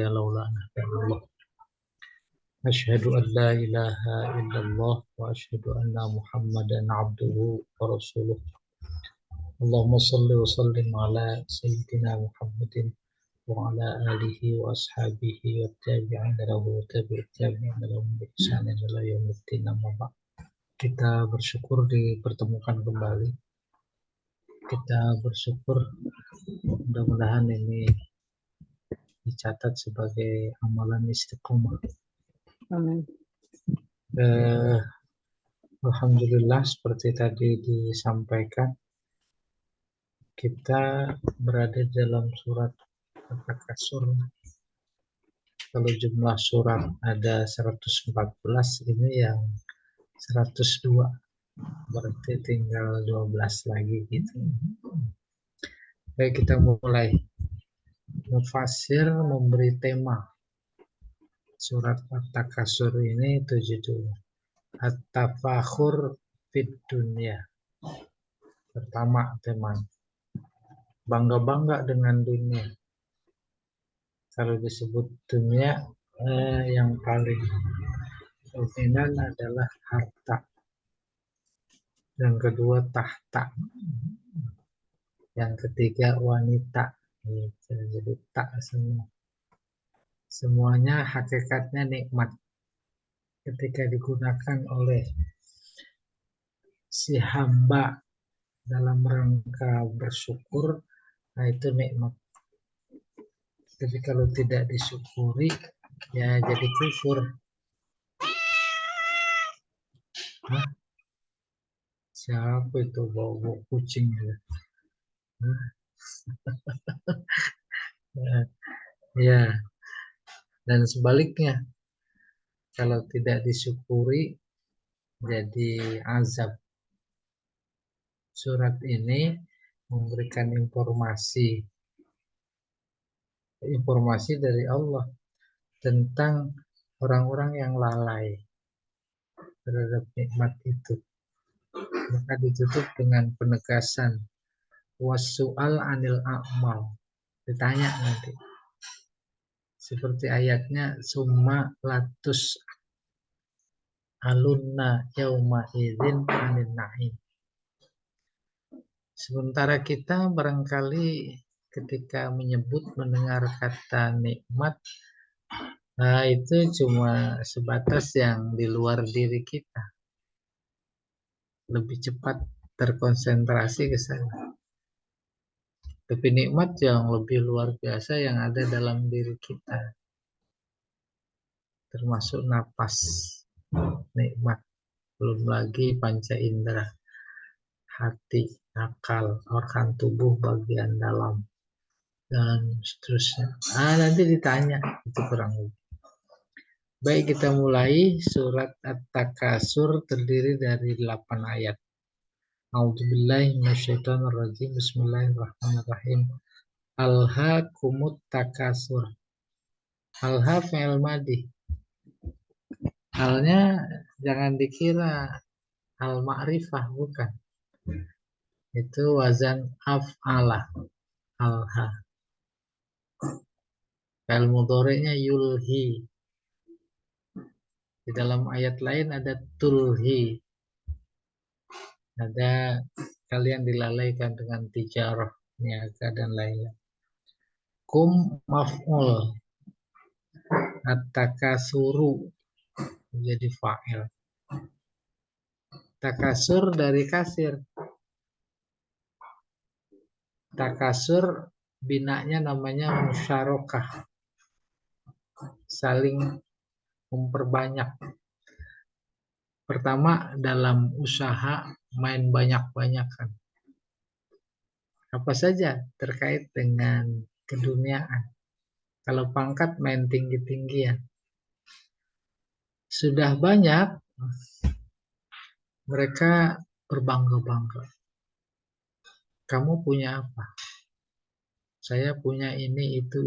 يا مولانا يا الله أشهد أن لا إله إلا الله وأشهد أن محمدا عبده ورسوله اللهم صل وسلم على سيدنا محمد وعلى آله وأصحابه والتابعين له وتابع التابعين لهم بإحسان إلى يوم الدين أما بعد. Kita bersyukur dipertemukan kembali. Kita bersyukur mudah-mudahan ini dicatat sebagai amalan istiqomah. Amin. Alhamdulillah seperti tadi disampaikan, kita berada dalam surat At-Takasur. Kalau jumlah surat ada 114, ini yang 102, berarti tinggal 12 lagi gitu. Baik, kita mulai. Mufassir memberi tema surat At-Takasur ini, itu judulnya At-Tafakhur fid Dunya. Pertama temanya, bangga-bangga dengan dunia. Kalau disebut dunia, yang paling dominan adalah harta. Yang kedua tahta. Yang ketiga wanita. Jadi tak semua. Semuanya hakikatnya nikmat. Ketika digunakan oleh si hamba dalam rangka bersyukur, nah itu nikmat. Tapi kalau tidak disyukuri, ya jadi kufur. Hah? Siapa itu bawa kucing ya? Ya, dan sebaliknya, kalau tidak disyukuri jadi azab. Surat ini memberikan informasi dari Allah tentang orang-orang yang lalai terhadap nikmat itu. Maka ditutup dengan penegasan wasu'al anil a'mal. Ditanya nanti. Seperti ayatnya summa latus alunna yauma idzin anin na'im. Sementara kita barangkali ketika mendengar kata nikmat, nah itu cuma sebatas yang di luar diri kita. Lebih cepat terkonsentrasi ke sana. Tapi nikmat yang lebih luar biasa yang ada dalam diri kita. Termasuk napas, nikmat. Belum lagi panca indera, hati, akal, organ tubuh bagian dalam, dan seterusnya. Nanti ditanya, itu kurang lebih. Baik, kita mulai. Surat At-Takasur terdiri dari 8 ayat. A'udzubillahi minasyaitonirrajim. Bismillahirrahmanirrahim. Alhaakumut takasur. Alha fi'il madhi. Halnya jangan dikira al ma'rifah, bukan. Itu wazan af'ala. Alha. Fi'il mudhari'nya yulhi. Di dalam ayat lain ada tulhi. Ada kalian dilalaikan dengan tijarah, niaga dan lain-lain. Kum maf'ul. At-takasuru jadi fa'il. Takasur dari kasir. Takasur binanya namanya musyarakah. Saling memperbanyak. Pertama, dalam usaha main banyak-banyakan. Apa saja terkait dengan keduniaan. Kalau pangkat main tinggi-tinggian. Sudah banyak, mereka berbangga-bangga. Kamu punya apa? Saya punya ini, itu.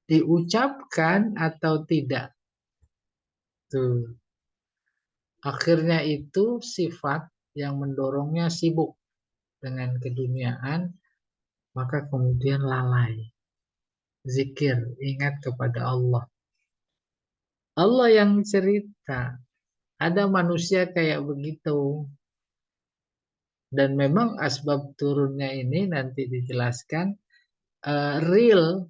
Diucapkan atau tidak? Tuh. Akhirnya itu sifat yang mendorongnya sibuk dengan keduniaan, maka kemudian lalai. zikir, ingat kepada Allah. Allah yang cerita. Ada manusia kayak begitu. Dan memang asbab turunnya ini nanti dijelaskan real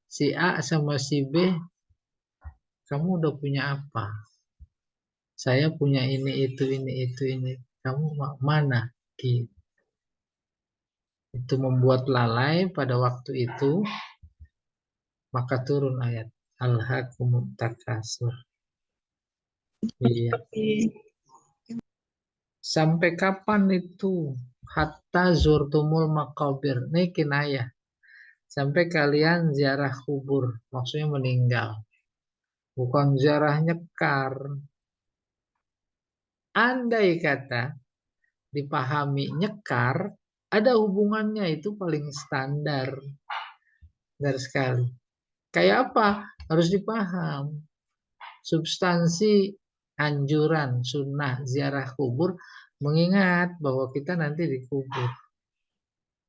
si A sama si B, kamu udah punya apa? Saya punya ini, itu, ini. Kamu mana? Gitu. Itu membuat lalai pada waktu itu, maka turun ayat Alhaakumut Takasur. Iya. Sampai kapan itu? Hatta zurtumul maqabir. Ini kinayah. Sampai kalian ziarah kubur. Maksudnya meninggal. Bukan ziarah nyekar. Andai kata dipahami nyekar, ada hubungannya, itu paling standar. Standar sekali. Kayak apa? Harus dipaham. Substansi anjuran sunnah ziarah kubur, mengingat bahwa kita nanti dikubur.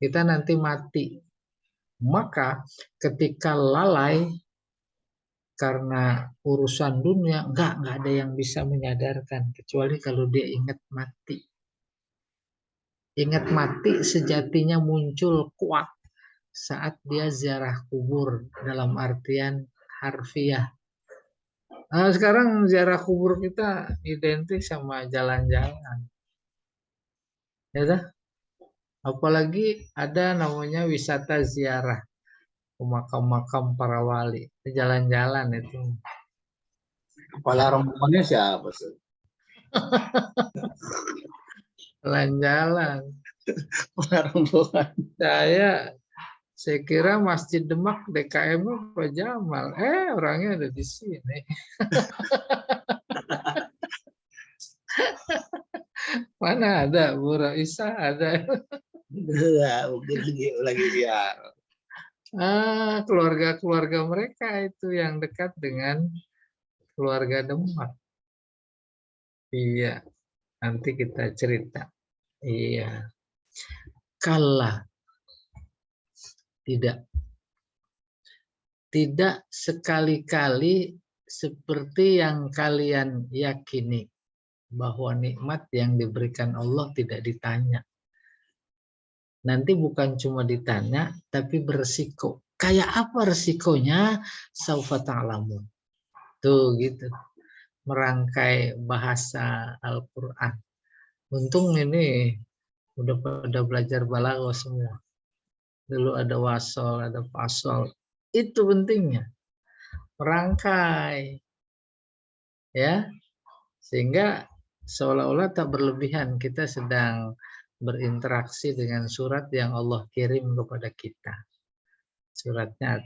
Kita nanti mati. Maka ketika lalai karena urusan dunia, enggak ada yang bisa menyadarkan kecuali kalau dia ingat mati. Ingat mati sejatinya muncul kuat saat dia ziarah kubur dalam artian harfiah. Nah, sekarang ziarah kubur kita identik sama jalan-jalan. Ya dah? Apalagi ada namanya wisata ziarah ke makam-makam para wali. Jalan-jalan itu. Kepala rombongannya siapa sih? Jalan-jalan. Kepala rombongan. Saya kira Masjid Demak DKM Pak Jamal. Orangnya ada di sini. Mana ada Bu Raisa ada. Mungkin lagi ziar. Keluarga-keluarga mereka itu yang dekat dengan keluarga Demak. Iya, nanti kita cerita. Iya. Kalah. Tidak sekali-kali seperti yang kalian yakini bahwa nikmat yang diberikan Allah tidak ditanya. Nanti bukan cuma ditanya, tapi beresiko. Kayak apa resikonya? Saufa ta'lamun. Tuh gitu. Merangkai bahasa Al-Quran. Untung ini udah pada belajar balaghah semua. Dulu ada wasol, ada fasol. Itu pentingnya. Merangkai. Ya. Sehingga seolah-olah tak berlebihan kita sedang berinteraksi dengan surat yang Allah kirim kepada kita. Suratnya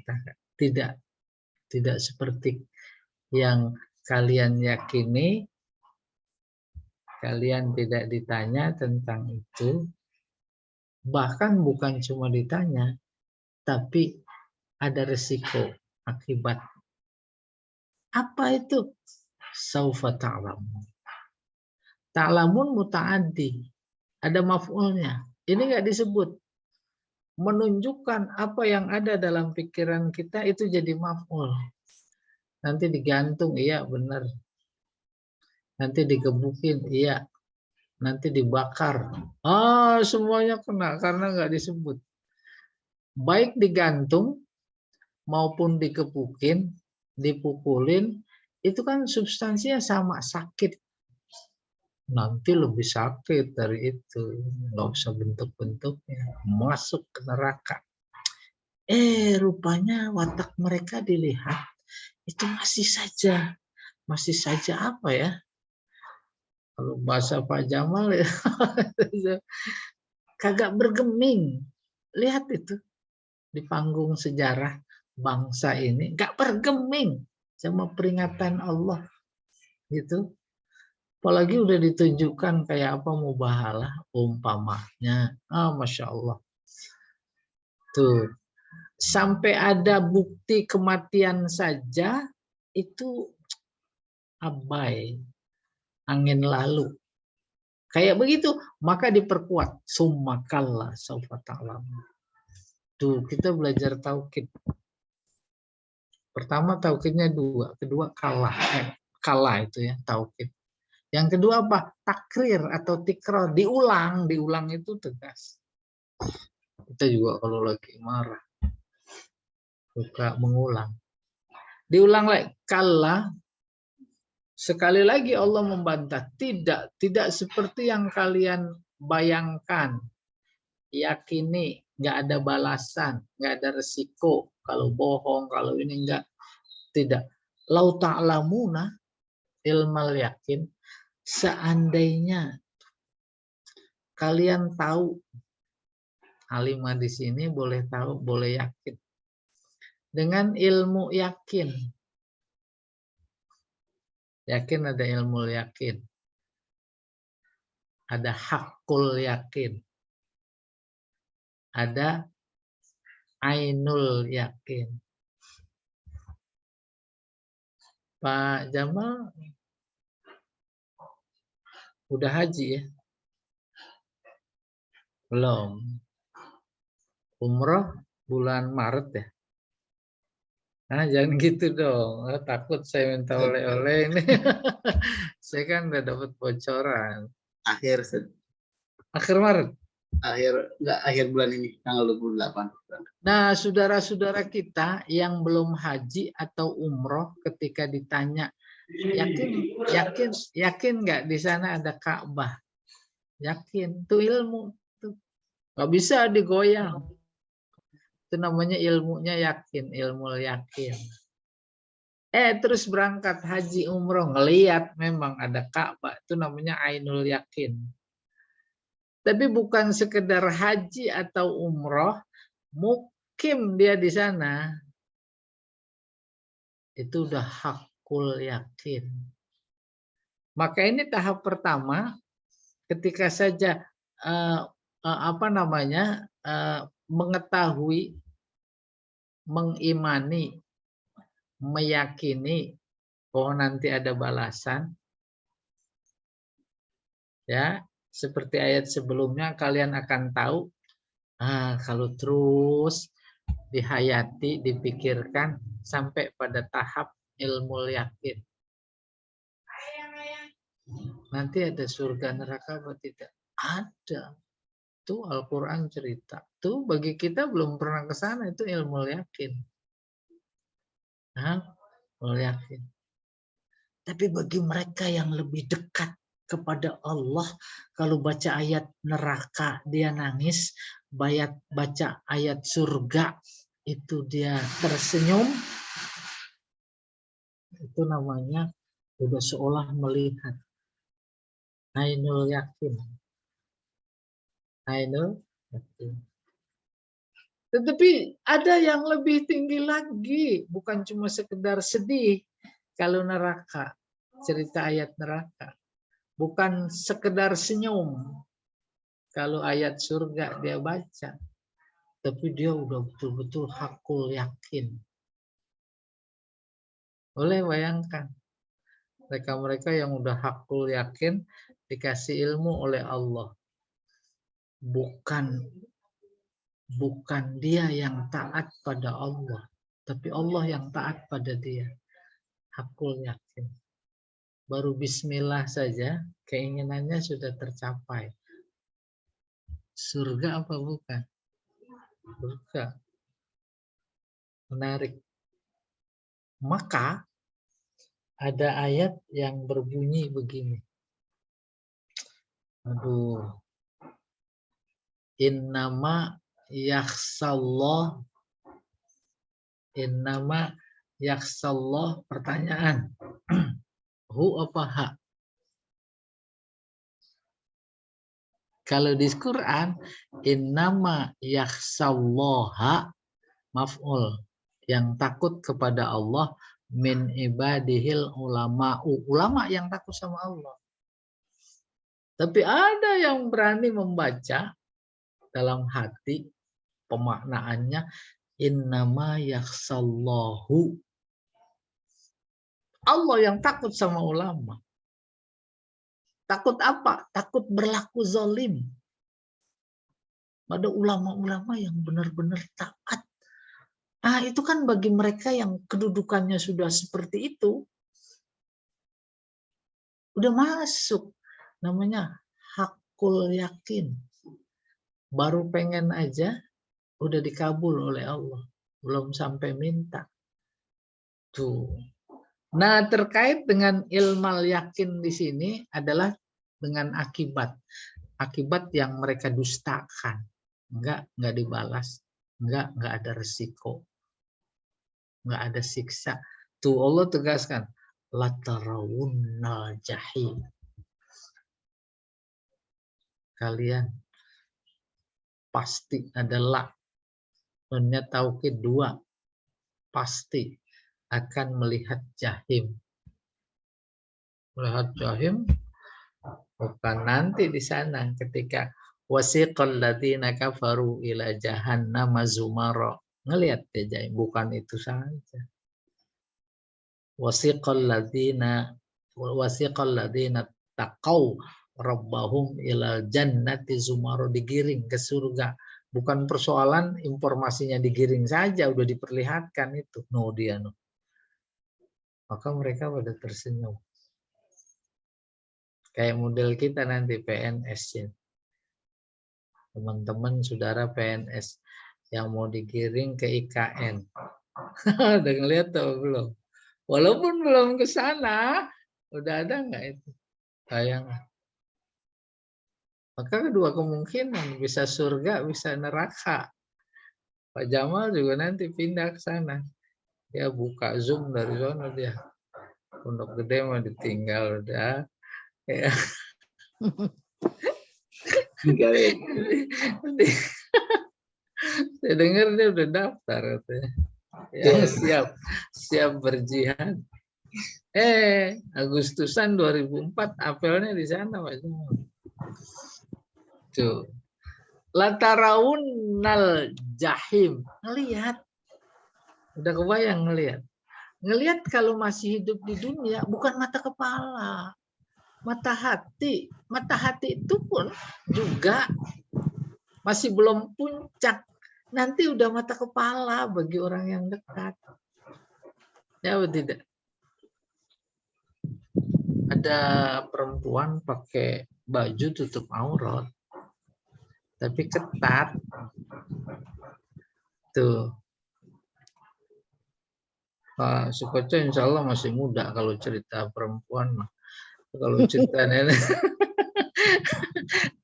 tidak seperti yang kalian yakini, kalian tidak ditanya tentang itu, bahkan bukan cuma ditanya, tapi ada resiko akibat. Apa itu? Saufa ta'lamun. Ta'lamun muta'addi. Ada maf'ulnya. Ini nggak disebut. Menunjukkan apa yang ada dalam pikiran kita itu jadi maf'ul. Nanti digantung, iya benar. Nanti digebukin, iya. Nanti dibakar. Semuanya kena karena nggak disebut. Baik digantung maupun dikepukin, dipukulin, itu kan substansinya sama, sakit. Nanti lebih sakit dari itu. Nggak usah bentuk-bentuknya. Masuk ke neraka. Rupanya watak mereka dilihat itu masih saja apa ya? Kalau bahasa Pak Jamal ya, kagak bergeming. Lihat itu di panggung sejarah bangsa ini, nggak bergeming sama peringatan Allah, gitu. Apalagi udah ditunjukkan kayak apa mubahalah umpamanya, masya Allah. Tuh, sampai ada bukti kematian saja itu abai, angin lalu. Kayak begitu, maka diperkuat. Summa kalla saufa ta'lamun. Tuh, kita belajar tauhid. Pertama taukidnya dua, kedua kalah. Kalah itu ya taukid. Yang kedua apa? Takrir atau tikrar, diulang itu tegas. Kita juga kalau lagi marah suka mengulang. Diulang lagi, kalah. Sekali lagi Allah membantah, tidak seperti yang kalian bayangkan. Yakini, nggak ada balasan, nggak ada resiko. Kalau bohong, kalau ini nggak, tidak. Lau ta'lamuna ilmal yakin, seandainya kalian tahu, alimah di sini boleh tahu, boleh yakin. Dengan ilmu yakin. Yakin ada ilmu yakin. Ada hakul yakin. Ada ainul yakin. Pak Jamal udah haji ya? Belum. Umroh bulan Maret ya? Nah, jangan gitu dong. Takut saya minta oleh-oleh ini. Saya kan udah dapat bocoran. Akhir Maret. Akhir bulan ini tanggal 28. Nah, saudara-saudara kita yang belum haji atau umroh ketika ditanya, yakin nggak di sana ada Ka'bah? Yakin, itu ilmu. Nggak bisa digoyang. Itu namanya ilmunya yakin, ilmu yakin. Terus berangkat haji umroh, ngeliat memang ada Ka'bah, itu namanya ainul yakin. Tapi bukan sekedar haji atau umroh, mukim dia di sana, itu udah hakul yakin. Maka ini tahap pertama, ketika saja mengetahui, mengimani, meyakini bahwa nanti ada balasan, ya seperti ayat sebelumnya kalian akan tahu. Kalau terus dihayati, dipikirkan sampai pada tahap ilmu yakin, nanti ada surga neraka atau tidak? Ada. Tuh Al-Quran cerita. Tuh bagi kita belum pernah ke sana, itu ilmu yakin. Ilmu yakin. Tapi bagi mereka yang lebih dekat kepada Allah, kalau baca ayat neraka dia nangis, baca ayat surga itu dia tersenyum, itu namanya sudah seolah melihat. Ainul yakin. Ainul yakin. Tetapi ada yang lebih tinggi lagi, bukan cuma sekedar sedih kalau neraka, cerita ayat neraka. Bukan sekedar senyum kalau ayat surga dia baca, tapi dia udah betul-betul hakul yakin. Boleh bayangkan, mereka-mereka yang udah hakul yakin dikasih ilmu oleh Allah. Bukan dia yang taat pada Allah, tapi Allah yang taat pada dia. Hakul yakin. Baru bismillah saja keinginannya sudah tercapai. Surga apa bukan? Surga. Menarik. Maka ada ayat yang berbunyi begini. Innama yakhsallah. Innama yakhsallah, pertanyaan. Hu apa ha? Kalau di Quran, innama yakhsallaha maf'ul, yang takut kepada Allah, min ibadihil ulama'u, ulama yang takut sama Allah. Tapi ada yang berani membaca dalam hati, pemaknaannya innama yakhsallahu, Allah yang takut sama ulama. Takut apa? Takut berlaku zalim pada ulama-ulama yang benar-benar taat Ah, itu kan bagi mereka yang kedudukannya sudah seperti itu, udah masuk. Namanya hakul yakin. Baru pengen aja, udah dikabul oleh Allah. Belum sampai minta. Tuh. Nah, terkait dengan ilmal yakin di sini adalah dengan akibat. Akibat yang mereka dustakan. Enggak dibalas. Enggak ada resiko. Enggak ada siksa. Tuh Allah tegaskan. Latarawunnal jahim. Kalian pasti adalah nunnya taukid 2. Pasti akan melihat jahim. Melihat jahim bukan nanti di sana ketika wasiqal ladzina kafaru ila jahannam zumara. Ngelihat ya jahim, bukan itu saja. Wasiqal ladzina taqau rabbahum ila jannati zumara, digiring ke surga. Bukan persoalan informasinya digiring saja, udah diperlihatkan itu. No dia no. Maka mereka pada tersenyum. Kayak model kita nanti PNS ya. Teman-teman saudara PNS yang mau digiring ke IKN. Udah ngeliat atau belum? Walaupun belum ke sana, udah ada nggak itu? Sayang. Maka kedua kemungkinan, bisa surga, bisa neraka. Pak Jamal juga nanti pindah ke sana. Dia buka Zoom dari sana dia. Pondok Gede mah ditinggal udah. Ya. Saya dengar dia udah daftar katanya. Yang siap berjihad. Agustusan 2004 apelnya di sana Pak Jamal. Tuh. Latarawunnal jahim. Ngelihat. Udah kebayang ngelihat. Ngelihat kalau masih hidup di dunia bukan mata kepala. Mata hati. Mata hati itu pun juga masih belum puncak. Nanti udah mata kepala bagi orang yang dekat. Ya atau tidak? Ada perempuan pakai baju tutup aurat. Tapi ketat. Tuh. Pak Sukoco insya Allah masih muda kalau cerita perempuan. Kalau cerita nenek.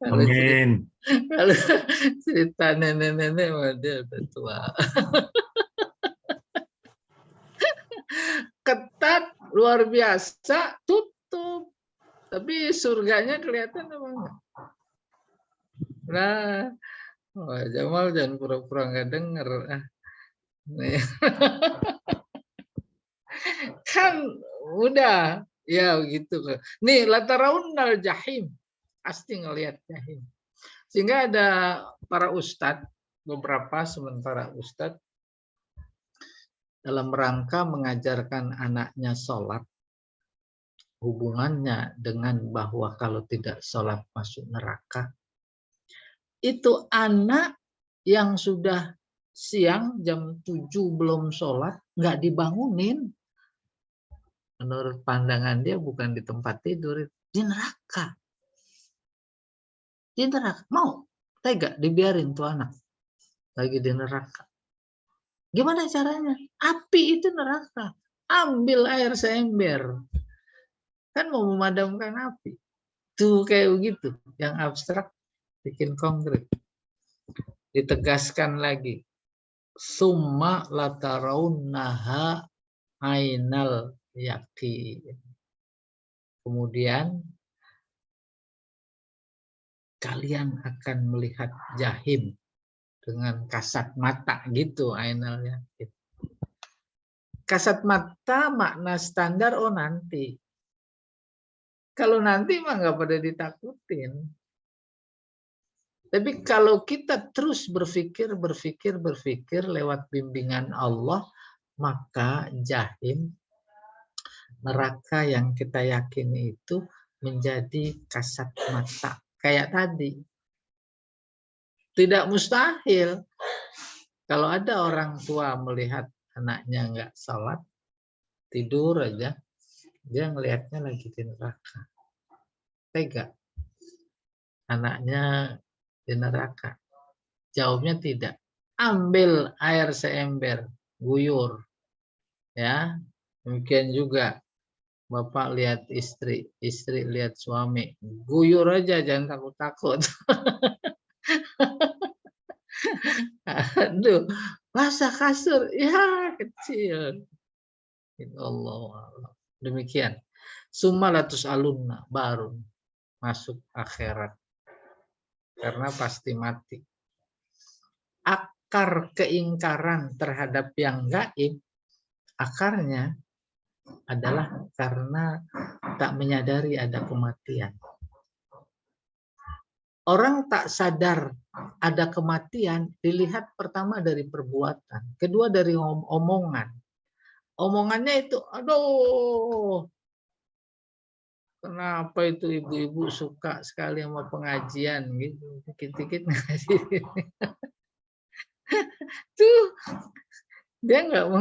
Kalau cerita nenek-nenek dia udah tua. Ketat luar biasa, tutup. Tapi surganya kelihatan apa enggak? Nah, Jamal jangan pura-pura nggak denger. Kan udah ya gitu. Nih latarawunnal jahim, pasti ngelihat jahim. Sehingga ada para ustadz, beberapa sementara ustadz dalam rangka mengajarkan anaknya sholat, hubungannya dengan bahwa kalau tidak sholat masuk neraka, itu anak yang sudah siang jam 7 belum sholat, nggak dibangunin. Menurut pandangan dia bukan di tempat tidur, di neraka. Di neraka. Mau? Tega dibiarin tuh anak lagi di neraka. Gimana caranya? Api itu neraka. Ambil air seember. Kan mau memadamkan api. Tuh kayak begitu. Yang abstrak bikin konkret. Ditegaskan lagi. Summa latarawunnaha ainal yakin. Kemudian kalian akan melihat jahim dengan kasat mata gitu ainal yakin. Kasat mata makna standar nanti. Kalau nanti mah nggak pada ditakutin. Tapi kalau kita terus berpikir lewat bimbingan Allah, maka jahim, neraka yang kita yakini itu menjadi kasat mata. Kayak tadi. Tidak mustahil Kalau ada orang tua melihat anaknya nggak sholat, tidur aja, dia ngelihatnya lagi di neraka. Tega. Anaknya di neraka. Jawabnya tidak. Ambil air seember, guyur. Ya, demikian juga bapak lihat istri, istri lihat suami, guyur aja, jangan takut-takut. Aduh, basah kasur, ya kecil. Allah. Demikian. Sumalatus alunna, baru masuk akhirat. Karena pasti mati. Akar keingkaran terhadap yang gaib, akarnya adalah karena tak menyadari ada kematian. Orang tak sadar ada kematian dilihat pertama dari perbuatan, kedua dari omongan. Omongannya itu, aduh, kenapa itu ibu-ibu suka sekali sama pengajian gitu, dikit-dikit ngaji. Tuh, dia nggak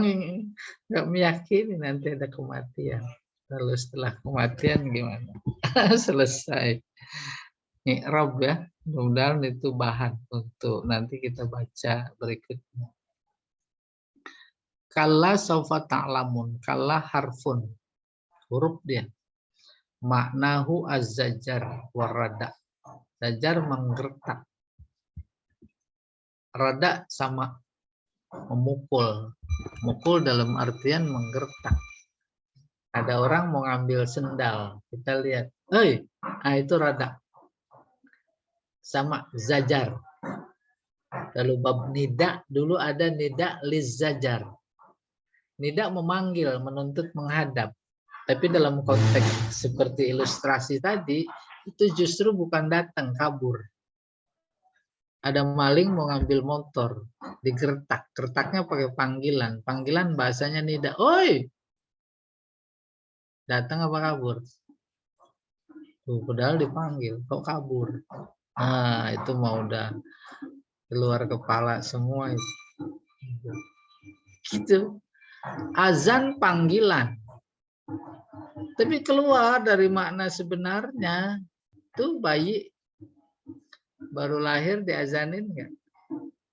meyakini nanti ada kematian. Lalu setelah kematian gimana? Selesai. Mi'rab ya, mudah-mudahan itu bahan untuk nanti kita baca berikutnya. Kalla saufa ta'lamun, kalla harfun, huruf dia. Maknahu az-zajar warada. Zajar menggertak. Rada sama memukul. Mukul dalam artian menggertak. Ada orang mau ngambil sendal, kita lihat, hei, itu rada. Sama zajar. Lalu bab nida, dulu ada nida lizajar. Nida memanggil, menuntut, menghadap. Tapi dalam konteks seperti ilustrasi tadi, itu justru bukan datang, kabur. Ada maling mau ngambil motor, digertak. Gertaknya pakai panggilan. Panggilan bahasanya nida. Oi! Datang apa kabur? Tuh, padahal dipanggil, kok kabur? Nah, itu mau udah keluar kepala semua itu. Gitu. Azan panggilan. Tapi keluar dari makna sebenarnya. Tuh bayi baru lahir diazanin nggak?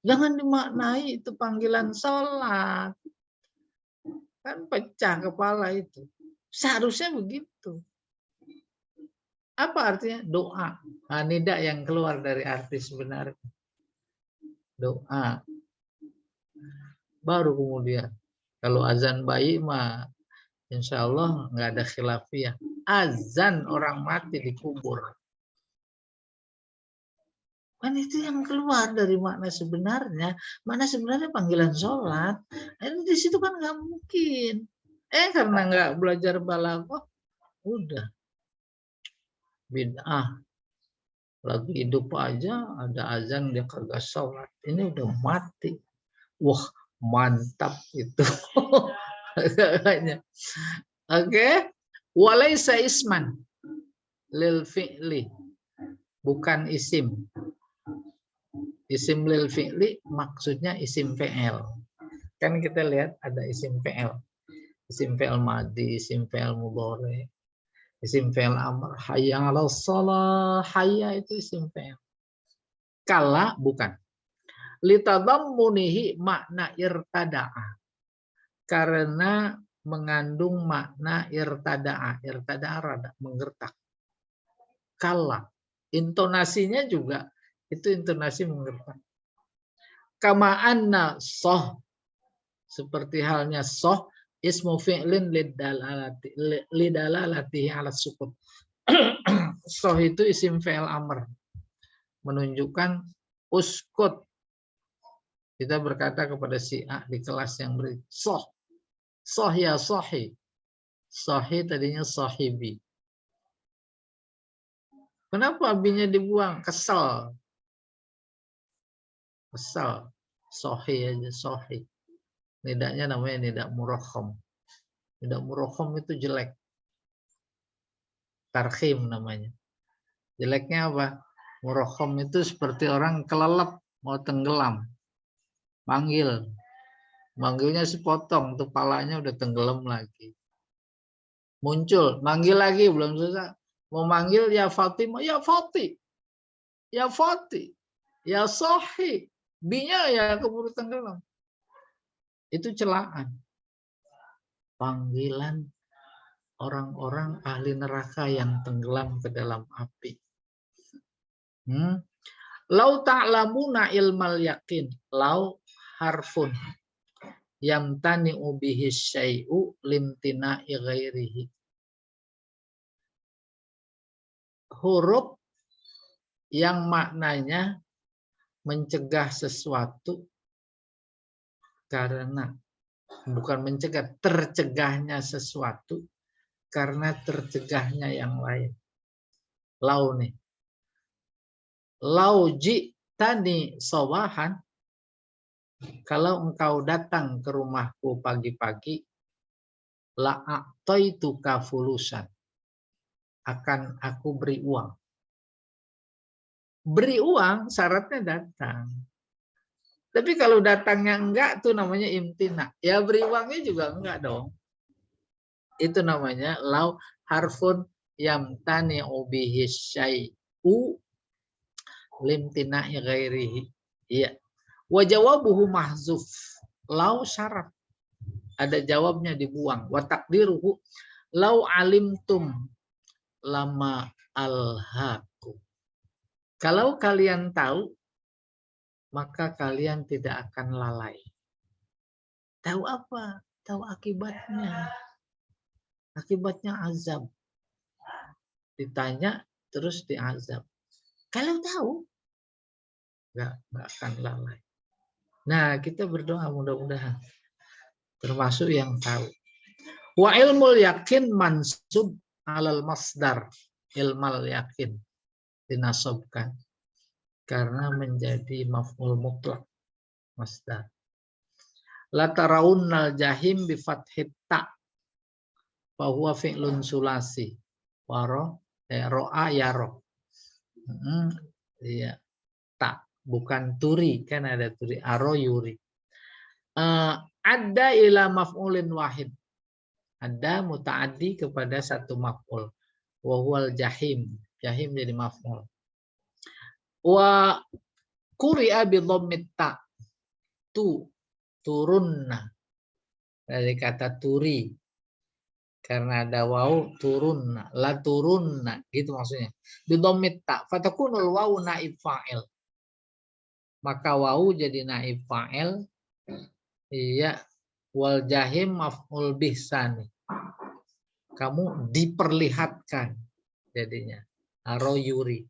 Jangan dimaknai itu panggilan sholat. Kan pecah kepala itu. Seharusnya begitu. Apa artinya? Doa. Nah, nida yang keluar dari arti sebenarnya. Doa. Baru kemudian. Kalau azan bayi mah insya Allah nggak ada khilafiyah. Azan orang mati dikubur. Kan itu yang keluar dari makna sebenarnya. Makna sebenarnya panggilan sholat. Ini di situ kan nggak mungkin. Karena nggak belajar balaghah, udah bid'ah. Lagi hidup aja ada azan dia kagak sholat. Ini udah mati. Wah mantap itu. Oke. Walaysa isman lil fi'li. Bukan isim. Isim lil fi'li maksudnya isim fi'il. Kan kita lihat ada isim fi'il. Isim fi'il madhi, isim fi'il mudhari, isim fi'il amr. Hayya 'alas shalah, hayya itu isim fi'il. Kala bukan. Litadammunihi makna irtada'a. Karena mengandung makna irtada'a. Irtada'a rada menggertak. Kala. Intonasinya juga itu intonasi menggertak. Kama anna soh. Seperti halnya soh. Ismu fi'lin lidalalatihi ala sukut. Soh itu isim fi'il amr. Menunjukkan uskut. Kita berkata kepada si A di kelas yang beri. Soh. Soh ya sohi. Sohi tadinya sohibi. Kenapa abinya dibuang? Kesel. Kesel. Sohi aja, sohi. Nidaknya namanya nidak murakham. Nidak murakham itu jelek. Tarkhim namanya. Jeleknya apa? Murakham itu seperti orang kelelep, mau tenggelam. Manggil. Manggilnya sepotong, tuh palanya udah tenggelam lagi. Muncul, manggil lagi, belum selesai. Mau manggil ya Fatimah, ya Fati. Ya Fati. Ya Sohi. Binya ya keburu tenggelam. Itu celaan. Panggilan orang-orang ahli neraka yang tenggelam ke dalam api. Lau ta'lamuna ilmal yakin. Lau harfun. Yamtani'u bihi syai'u limtina'i ghairihi. Huruf yang maknanya mencegah sesuatu karena, bukan mencegah, tercegahnya sesuatu karena tercegahnya yang lain. Lau nih. Lau ji'tani sawahan, kalau engkau datang ke rumahku pagi-pagi, la'a'taituka fulusan, akan aku beri uang. Beri uang syaratnya datang. Tapi kalau datangnya enggak, tuh namanya imtina. Ya beri uangnya juga enggak dong. Itu namanya lau harfun yamtani'u bihi syai'u limtina'i ghairihi. Iya. Wa jawabuhu mahzuf. Lau syarat. Ada jawabnya dibuang. Wa takdiruhu lau alimtum lama alhaqu. Kalau kalian tahu, maka kalian tidak akan lalai. Tahu apa? Tahu akibatnya. Akibatnya azab. Ditanya terus diazab. Kalau tahu, nggak akan lalai. Nah, kita berdoa mudah-mudahan termasuk yang tahu. Wa ilmul yakin mansub alal masdar. Ilmal yakin dinasobkan karena menjadi maf'ul mutlak masdar. La tarawunnal jahim bi fathit ta fa huwa fi'lun sulasi. Waro ro'a yaro. Iya. Tak, bukan turi, kan ada turi, aro yuri. Ada ila maf'ulin wahid. Ada muta'addi kepada satu maf'ul. Wa huwal jahim. Jahim jadi maf'ul. Wa quri'a bi dhammit ta. Tu turunna. Dari kata turi. Karena ada waw turunna, la turunna gitu maksudnya. Bi dhammit ta fatakunul waw naib fa'il. Maka waw jadi naib fa'il. Iya, wal jahim maf'ul bih tsani. Kamu diperlihatkan jadinya. Aro yuri.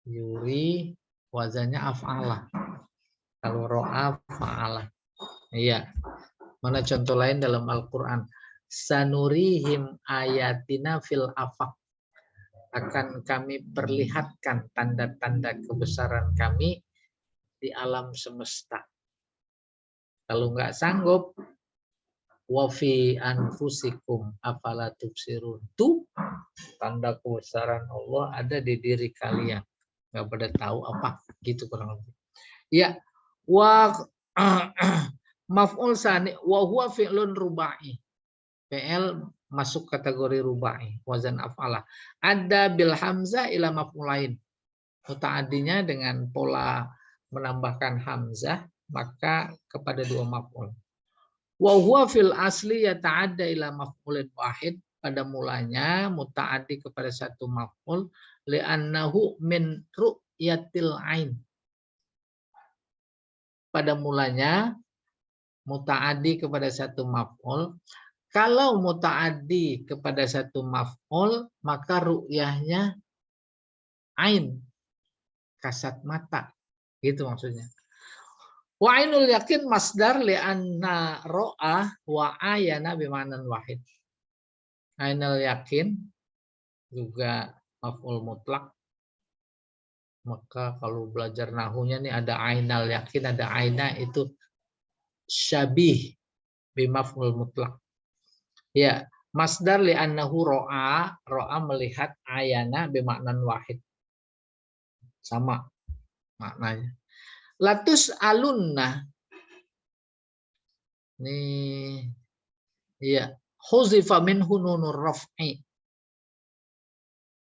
Yuri wazannya af'ala. Kalau ro'a fa'ala. Iya. Mana contoh lain dalam Al-Qur'an? Sanurihim ayatina fil afaq. Akan kami perlihatkan tanda-tanda kebesaran kami di alam semesta. Kalau nggak sanggup, wa fi anfusikum afala tubsirun. Tuh tanda kebesaran Allah ada di diri kalian. Nggak pada tahu apa, gitu kurang lebih. Ya, wa maf'ul tsani wa huwa fi'lun rubai. Fi'il masuk kategori rubai, wazan af'ala. Ada bil hamzah ila maf'ulain. Muta'addinya dengan pola menambahkan hamzah maka kepada dua maf'ul. Wa huwa fil asli yata'adda ila maf'ulin wahid. Pada mulanya muta'addi kepada satu maf'ul li'annahu min ru'yatil ain. Pada mulanya muta'addi kepada satu maf'ul. Kalau muta'addi kepada satu maf'ul maka ru'yahnya ain, kasat mata. Gitu maksudnya. Wa ainul yakin masdar li'anna ro'ah wa ayana bimanan wahid. Ainul yakin juga maf'ul mutlak. Maka kalau belajar nahunya nih ada ainal yakin, ada aina, itu syabih bimaf'ul mutlak. Ya, masdar li'annahu ro'a, ro'a melihat, ayana bimaknan wahid. Sama maknanya. Latus alunna Nih, iya. Huzifa minhu nunur raf'i.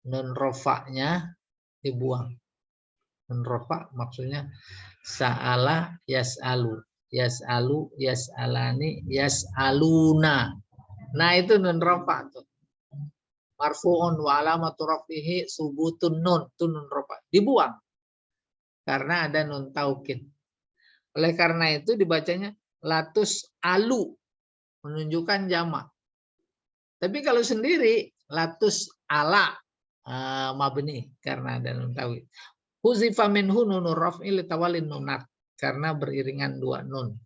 Nun rofaknya dibuang. Nun rofa maksudnya sa'ala yas'alu. Yas'alu, yas'alani, yas'aluna. Nah itu nun rofa tuh. Marfu'un wa alamatu rafihi subutun nun. Itu nun rofa. Dibuang. Karena ada nun taukid. Oleh karena itu dibacanya latus alu. Menunjukkan jamak. Tapi kalau sendiri latus ala mabni karena ada nun tawid. Huzifa minhu nunur raf'i litawalin nunat karena beriringan dua nun.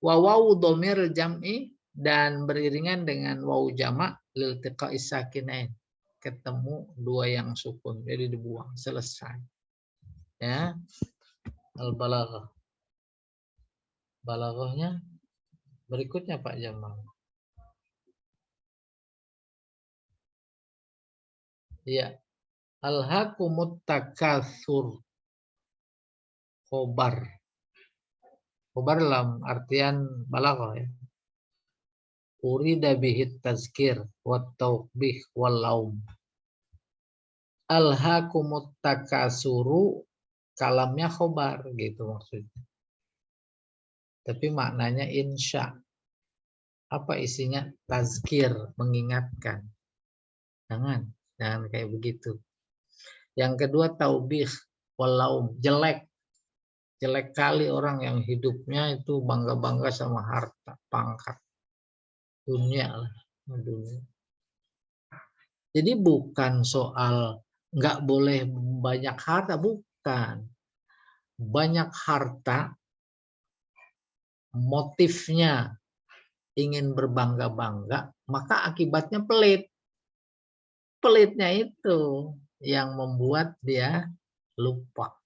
Wa wawu dhamir jam'i dan beriringan dengan wawu jamak liltiqa'i sakinain. Ketemu dua yang sukun. Jadi dibuang, selesai. Ya. Al-balaghah. Balaghahnya berikutnya Pak Jamal. Iya. Alhaqumut takatsur. Khobar. Khobar dalam artian balaghah ya. Urida bihit tazkir wat tauqbih wal laum. Alhaqumut takasuru kalamnya khobar gitu maksudnya. Tapi maknanya insya. Apa isinya? Tazkir, mengingatkan. Jangan kayak begitu. Yang kedua taubih wal laum, jelek. Jelek kali orang yang hidupnya itu bangga-bangga sama harta, pangkat. Dunia lah. Dunia. Jadi bukan soal nggak boleh banyak harta, bukan. Banyak harta, motifnya ingin berbangga-bangga, maka akibatnya pelit. Pelitnya itu yang membuat dia lupa.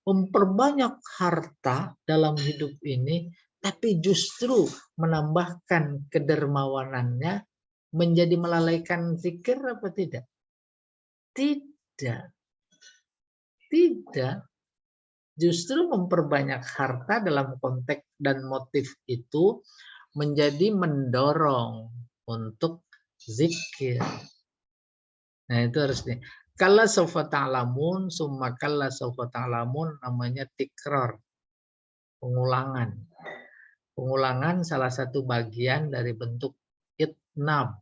Memperbanyak harta dalam hidup ini, tapi justru menambahkan kedermawanannya menjadi melalaikan zikir apa tidak? Tidak. Tidak. Justru memperbanyak harta dalam konteks dan motif itu menjadi mendorong untuk zikir. Nah itu harus nih. Kalla sawfa ta'lamun, summa kalla sawfa ta'lamun namanya tikrar. Pengulangan. Pengulangan salah satu bagian dari bentuk itnab.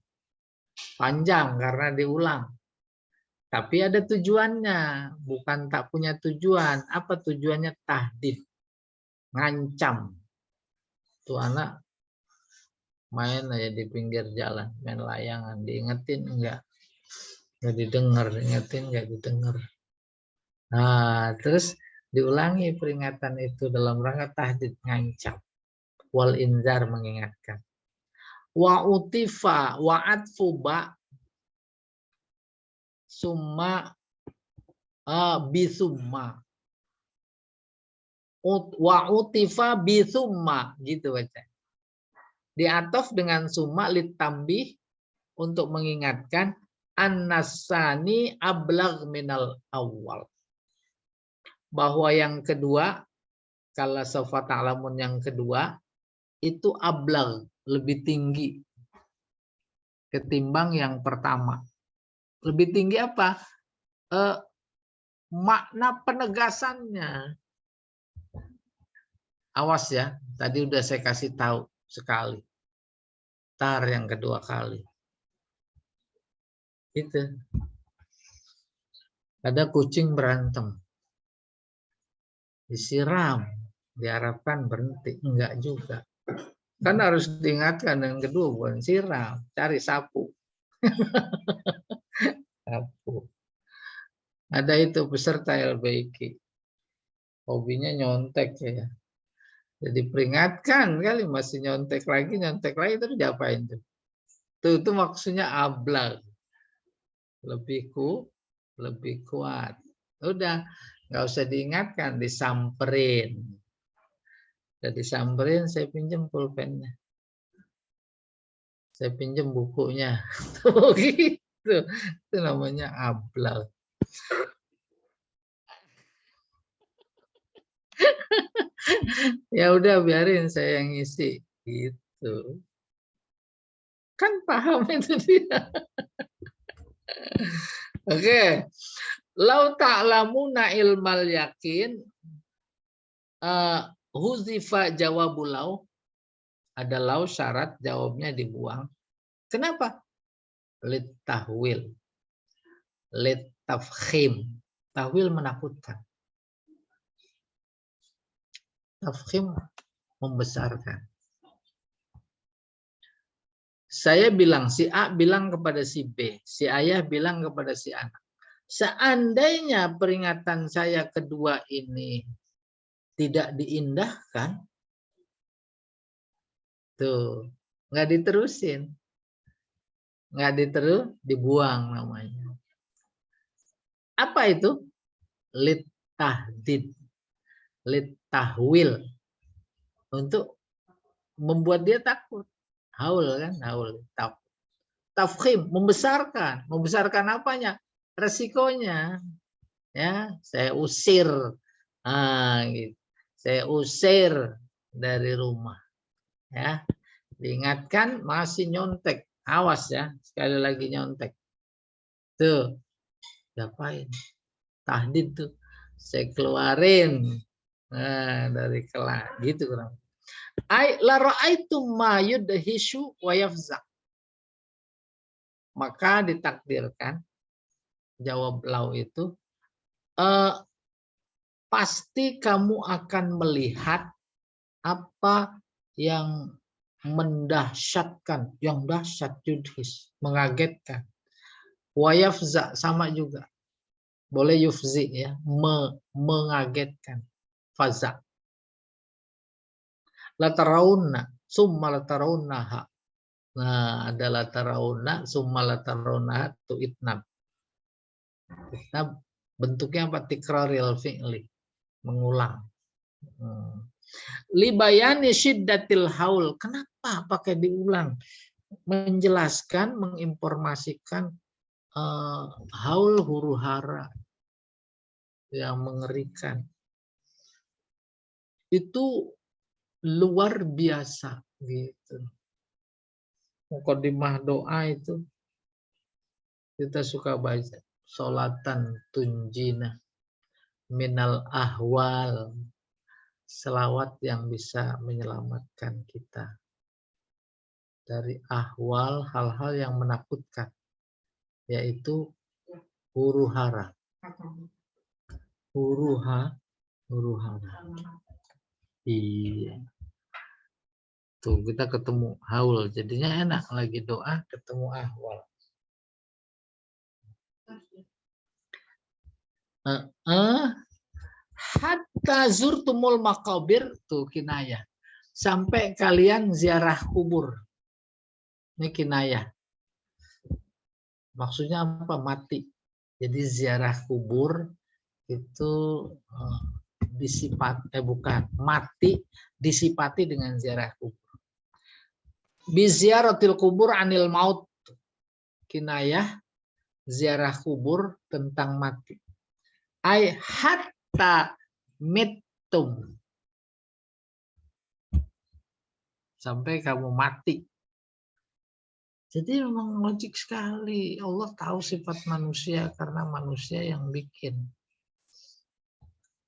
Panjang karena diulang. Tapi ada tujuannya. Bukan tak punya tujuan. Apa tujuannya? Tahdid. Ngancam. Tuh anak main aja di pinggir jalan. Main layangan. Diingetin enggak? Nggak didengar, ingetin nggak didengar. Nah, terus diulangi peringatan itu dalam rangka tahdid, ngancam. Wal inzar, mengingatkan. Wa utifa wa atfuba summa bisumma. Wa utifa bisumma, gitu baca. Diatof dengan summa litambih untuk mengingatkan an-nasani ablagh minal awal. Bahwa yang kedua, kalau sawfa ta'lamun yang kedua, itu ablagh, lebih tinggi ketimbang yang pertama. Lebih tinggi apa? Makna penegasannya. Awas ya, tadi udah saya kasih tahu sekali. Tar yang kedua kali. Itu. Ada kucing berantem. Disiram, diharapkan berhenti. Enggak juga. Kan harus diingatkan yang kedua, bukan siram, cari sapu. Sapu. Ada itu peserta LBIK. Hobinya nyontek ya. Jadi peringatkan kali masih nyontek lagi terus diapain tuh? Itu maksudnya ablag. Lebih kuat. Udah, nggak usah diingatkan, disamperin. Udah disamperin, saya pinjam pulpennya. Saya pinjam bukunya. Tuh gitu. Itu namanya ablag. Ya udah biarin saya yang ngisi gitu. Kan paham itu dia. Oke. Lau ta'lamuna ilmal yakin huzifa jawabul lau, ada lau syarat jawabnya dibuang. Kenapa? Lit tahwil, lit tafkhim. Tahwil menakutkan. Tafkhim membesarkan. Saya bilang, si A bilang kepada si B, si ayah bilang kepada si anak. Seandainya peringatan saya kedua ini tidak diindahkan, tuh nggak diterusin, nggak diterus, dibuang namanya. Apa itu? Lit tahdid, lit tahwil, untuk membuat dia takut. Haul kan, haul. Tafkhim, membesarkan. Membesarkan apanya? Resikonya. Ya, saya usir. Gitu. Saya usir dari rumah. Ya, diingatkan masih nyontek. Awas ya, sekali lagi nyontek. Tuh, ngapain? Tahdid tuh. Saya keluarin dari kelas. Gitu kurang. La ra'aitu ma yudhishu wa yafza. Maka ditakdirkan jawab lau itu pasti kamu akan melihat apa yang mendahsyatkan, yang dahsyat, yudhis, mengagetkan. Wa yafza sama juga. Boleh yufzi ya, mengagetkan. Faza. Latarauna, summa latarauna. Nah, ada latarauna, summa latarauna tu itnab. Itnab bentuknya apa? Tikraril fi'li, mengulang. Libayani syiddatil haul. Kenapa pakai diulang? Menjelaskan, menginformasikan haul huru hara yang mengerikan. Itu luar biasa gitu. Mukadimah doa itu kita suka baca. Solatan tunjina minal ahwal. Selawat yang bisa menyelamatkan kita dari ahwal, hal-hal yang menakutkan, yaitu huru hara. Huru hara. Iya. Tuh kita ketemu haul, jadinya enak lagi doa ketemu ahwal. Hatta zurtumul makabir, tuh kinayah. Sampai kalian ziarah kubur. Ini kinayah. Maksudnya apa? Mati. Jadi ziarah kubur itu mati disipati dengan ziarah kubur. Biziaratil kubur anil maut. Kinayah ziarah kubur tentang mati. Ai hatta mittum. Sampai kamu mati. Jadi memang logik sekali. Allah tahu sifat manusia karena manusia yang bikin.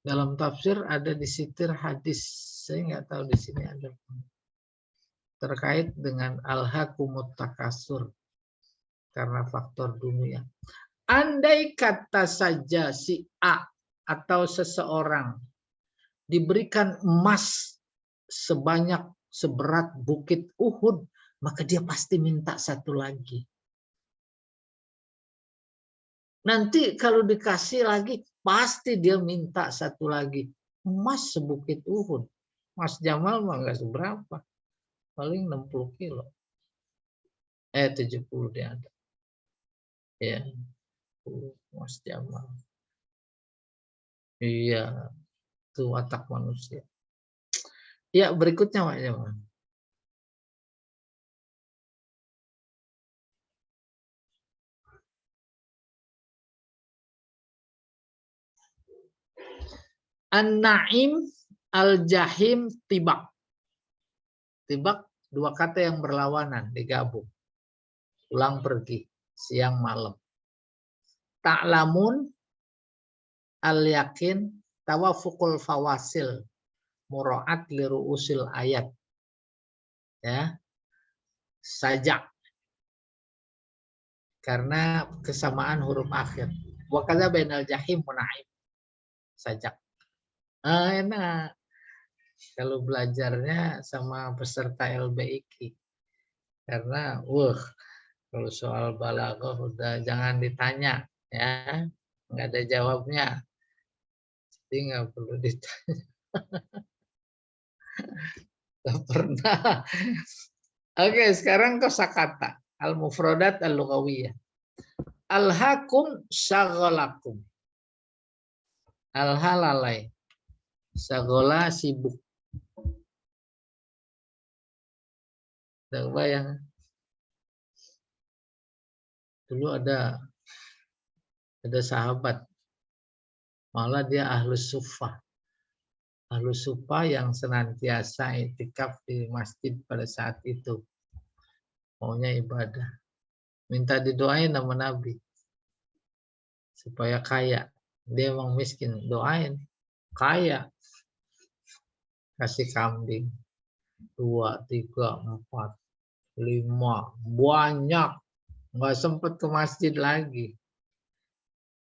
Dalam tafsir ada disitir hadis. Saya nggak tahu di sini ada. Terkait dengan alhaqumut takasur. Karena faktor dunia. Andai kata saja si A atau seseorang diberikan emas seberat bukit Uhud, maka dia pasti minta satu lagi. Nanti kalau dikasih lagi, pasti dia minta satu lagi. Emas sebukit Uhud. Mas Jamal mah nggak seberapa. Paling 60 kilo. 70 dia ada. Ya, Mas Jamal. Iya, itu watak manusia. Ya, berikutnya Pak Jamal. An-Naim Al-jahim tibak. Tibak dua kata yang berlawanan digabung. Pulang pergi, siang malam. Ta'lamun al-yakin tawafukul fawasil muraat liru'usil ayat. Ya. Sajak. Karena kesamaan huruf akhir. Wa kadza bainal jahim wa na'im. Sajak. Enak. Kalau belajarnya sama peserta LBIK. Karena kalau soal balaghah udah jangan ditanya ya. Enggak ada jawabnya. Jadi nggak perlu ditanya. Nggak pernah. Oke, sekarang kosakata. Al-mufradat al-lughawiyah. Al-hakum syagolakum. Al-halalai. Syagola sibuk. Coba yang dulu ada sahabat. Malah dia ahlus sufah. Ahlus sufah yang senantiasa iktikaf di masjid pada saat itu. Maunya ibadah. Minta didoain sama Nabi. Supaya kaya. Dia emang miskin. Doain. Kaya. Kasih kambing. 2, 3, 4, 5. Banyak. Nggak sempet ke masjid lagi.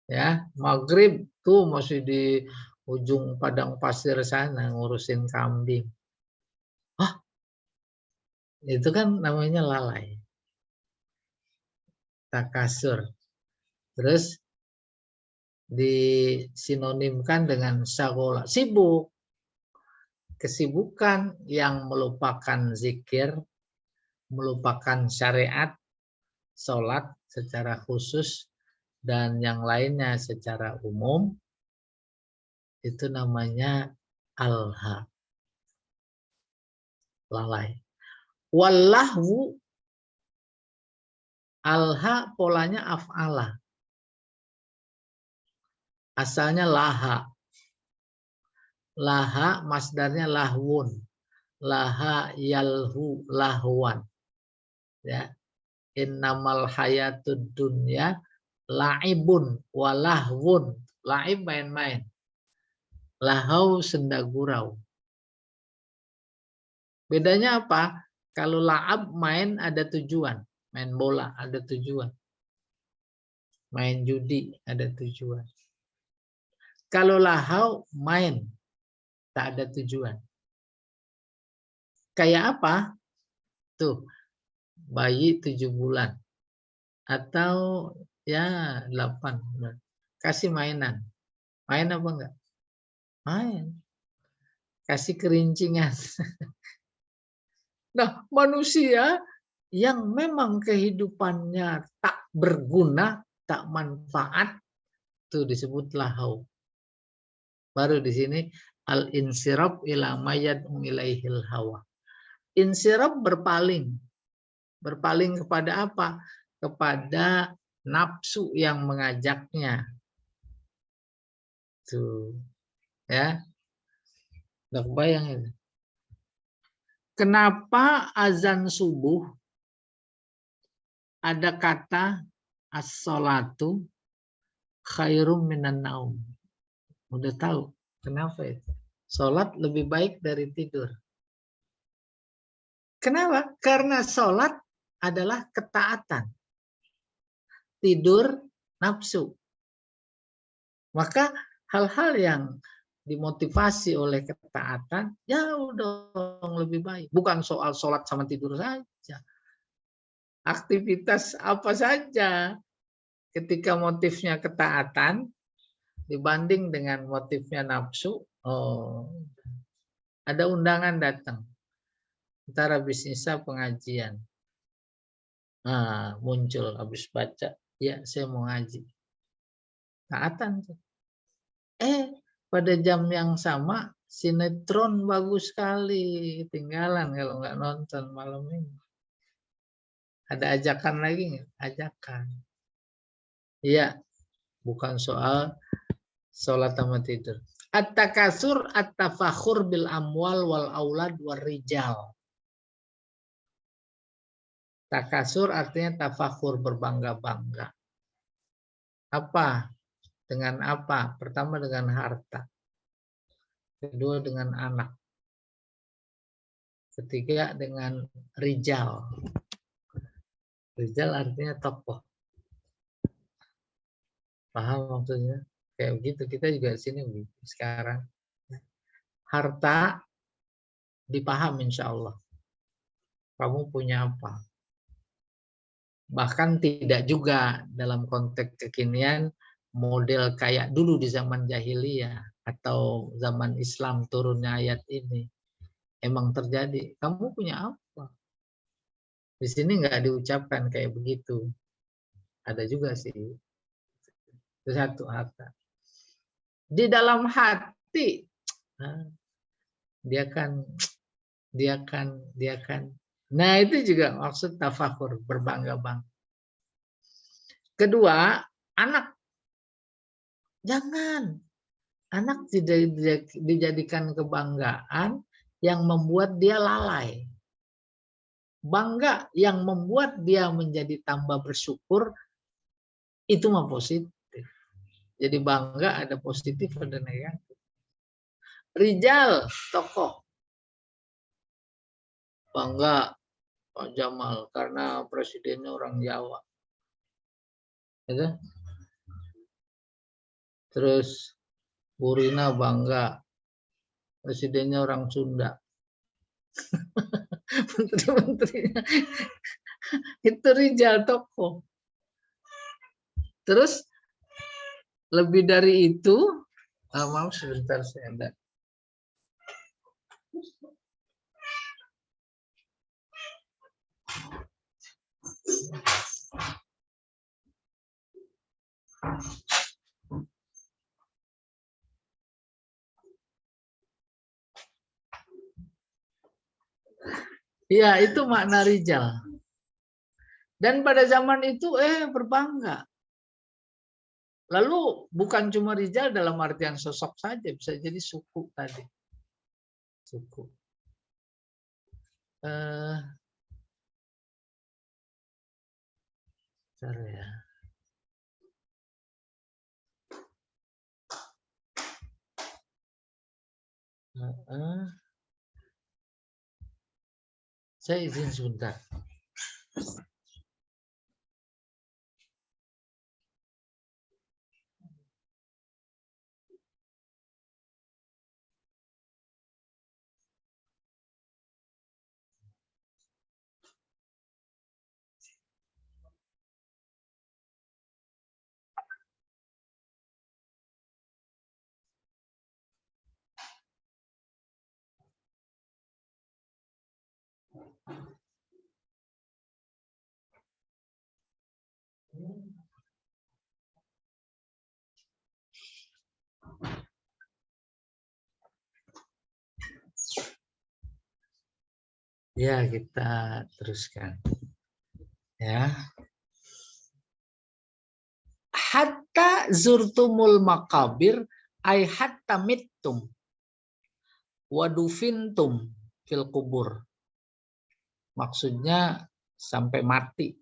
Ya, maghrib tuh masih di ujung padang pasir sana ngurusin kambing. Itu kan namanya lalai. Takasur. Terus disinonimkan dengan syagola. Sibuk. Kesibukan yang melupakan zikir, melupakan syariat, sholat secara khusus, dan yang lainnya secara umum, itu namanya alha. Lalai. Wallahu, alha polanya af'ala. Asalnya laha. Laha masdarnya lahwun. Laha yalhu lahwan. Ya. Innamal hayatud dunya la'ibun walahwun. La'ib main-main. Lahau senda gurau. Bedanya apa? Kalau la'ab main ada tujuan. Main bola ada tujuan. Main judi ada tujuan. Kalau lahau main. Tak ada tujuan. Kayak apa? Tuh, bayi 7 bulan. Atau ya 8 bulan. Kasih mainan. Main apa enggak? Main. Kasih kerincingan. Nah, manusia yang memang kehidupannya tak berguna, tak manfaat, itu disebut lahau. Baru di sini al-insirab ila mayad'u ilaihil hawa. Insirab berpaling. Berpaling kepada apa? Kepada nafsu yang mengajaknya. Tuh. Ya. Udah kebayang itu. Kenapa azan subuh ada kata as-sholatu khairum minan naum? Udah tahu kenapa itu? Sholat lebih baik dari tidur. Kenapa? Karena sholat adalah ketaatan. Tidur nafsu. Maka hal-hal yang dimotivasi oleh ketaatan, ya udah lebih baik. Bukan soal sholat sama tidur saja. Aktivitas apa saja ketika motifnya ketaatan dibanding dengan motifnya nafsu, ada undangan datang. Ntar habis Isya pengajian. Nah, muncul habis baca, ya saya mau ngaji. Taatan tuh. Pada jam yang sama sinetron bagus sekali. Tinggalan kalau nggak nonton malam ini. Ada ajakan lagi nggak? Ajakan. Iya, bukan soal sholat sama tidur. At-takasur at-tafakhur bil amwal wal aulad war rijal. Takasur artinya tafakhur, berbangga-bangga. Apa? Dengan apa? Pertama dengan harta. Kedua dengan anak. Ketiga dengan rijal. Rijal artinya tokoh. Paham maksudnya? Kayak begitu. Kita juga di sini begitu sekarang. Harta dipaham insya Allah. Kamu punya apa? Bahkan tidak juga dalam konteks kekinian model kayak dulu di zaman jahiliyah atau zaman Islam turunnya ayat ini. Emang terjadi. Kamu punya apa? Di sini nggak diucapkan kayak begitu. Ada juga sih. Itu satu harta. Di dalam hati, dia kan. Nah itu juga maksud tafakur, berbangga-bangga. Kedua, anak. Jangan. Anak tidak dijadikan kebanggaan yang membuat dia lalai. Bangga yang membuat dia menjadi tambah bersyukur, itu mah positif. Jadi bangga ada positif, ada negatif. Rijal, tokoh. Bangga Pak Jamal karena presidennya orang Jawa. Gitu? Terus Bu Rina bangga presidennya orang Sunda. Menteri-menterinya itu rijal, tokoh. Terus lebih dari itu, maaf sebentar saya ada. Ya, itu makna rijal. Dan pada zaman itu berbangga. Lalu bukan cuma rijal dalam artian sosok saja, bisa jadi suku tadi. Suku. Bentar ya. Saya izin sebentar. Ya, kita teruskan. Ya. Hatta zurtumul makabir ay hatta mittum wadufintum fil kubur. Maksudnya sampai mati.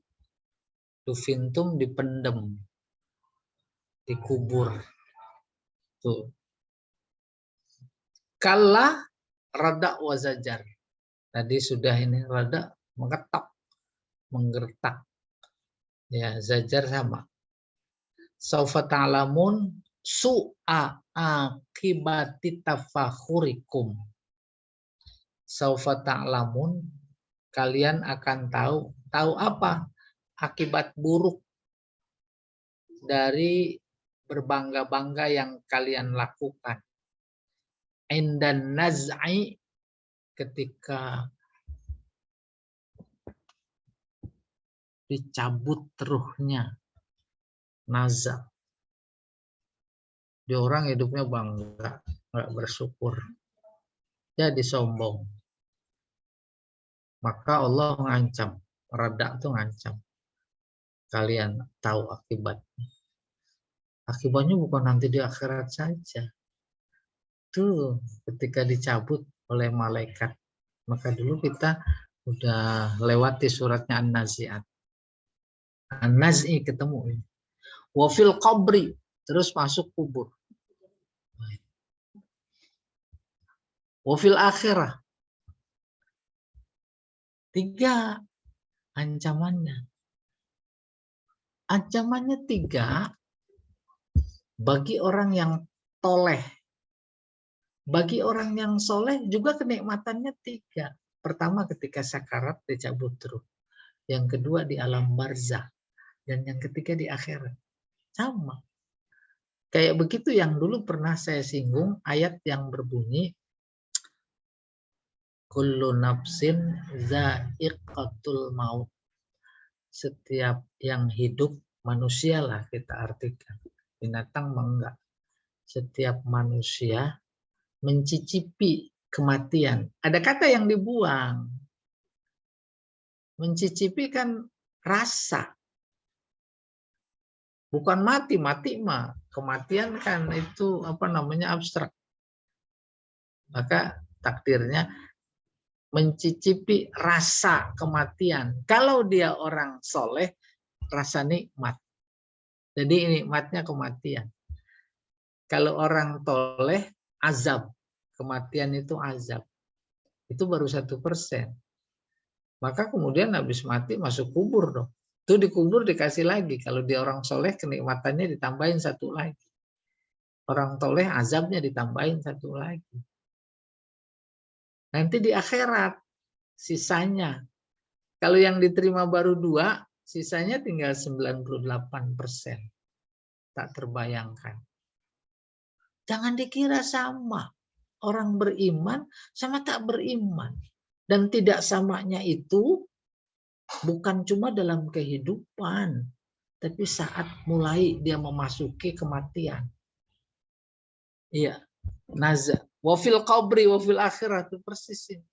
Dufintum dipendem, dikubur. Tuh. Kalla rada wazajar. Tadi sudah ini rada mengetok, menggertak. Ya, zajar sama. Saufa ta'lamun su'a akibati tafakhurikum. Saufa ta'lamun, kalian akan tahu apa? Akibat buruk dari berbangga-bangga yang kalian lakukan. Indan naz'i, ketika dicabut ruhnya. Naza. Dia orang hidupnya bangga, nggak bersyukur. Jadi sombong. Maka Allah mengancam. Rada itu ngancam. Kalian tahu akibatnya. Akibatnya bukan nanti di akhirat saja. Itu ketika dicabut oleh malaikat. Maka dulu kita udah lewati suratnya An-Nazi'at. An-Naz'i ketemu. Wafil qabri, terus masuk kubur. Wafil akhirah. 3 ancamannya. Ancamannya 3 bagi orang yang toleh. Bagi orang yang soleh juga kenikmatannya 3. Pertama ketika sakarat dicabut ruh. Yang kedua di alam barzah. Dan yang ketiga di akhirat. Sama. Kayak begitu yang dulu pernah saya singgung ayat yang berbunyi kullu nafsin za'iqatul maut. Setiap yang hidup manusia lah kita artikan. Binatang enggak. Setiap manusia mencicipi kematian. Ada kata yang dibuang. Mencicipi kan rasa. Bukan mati mah. Kematian kan itu abstrak. Maka takdirnya mencicipi rasa kematian. Kalau dia orang soleh, rasa nikmat. Jadi nikmatnya kematian. Kalau orang toleh, azab. Kematian itu azab. Itu baru 1%. Maka kemudian habis mati masuk kubur dong. Itu dikubur dikasih lagi. Kalau dia orang soleh, kenikmatannya ditambahin 1 lagi. Orang toleh, azabnya ditambahin 1 lagi. Nanti di akhirat, sisanya. Kalau yang diterima baru 2, sisanya tinggal 98%. Tak terbayangkan. Jangan dikira sama. Orang beriman sama tak beriman. Dan tidak samanya itu bukan cuma dalam kehidupan. Tapi saat mulai dia memasuki kematian. Iya. Naza. Wafil qabri wafil akhirat. Itu persis ini.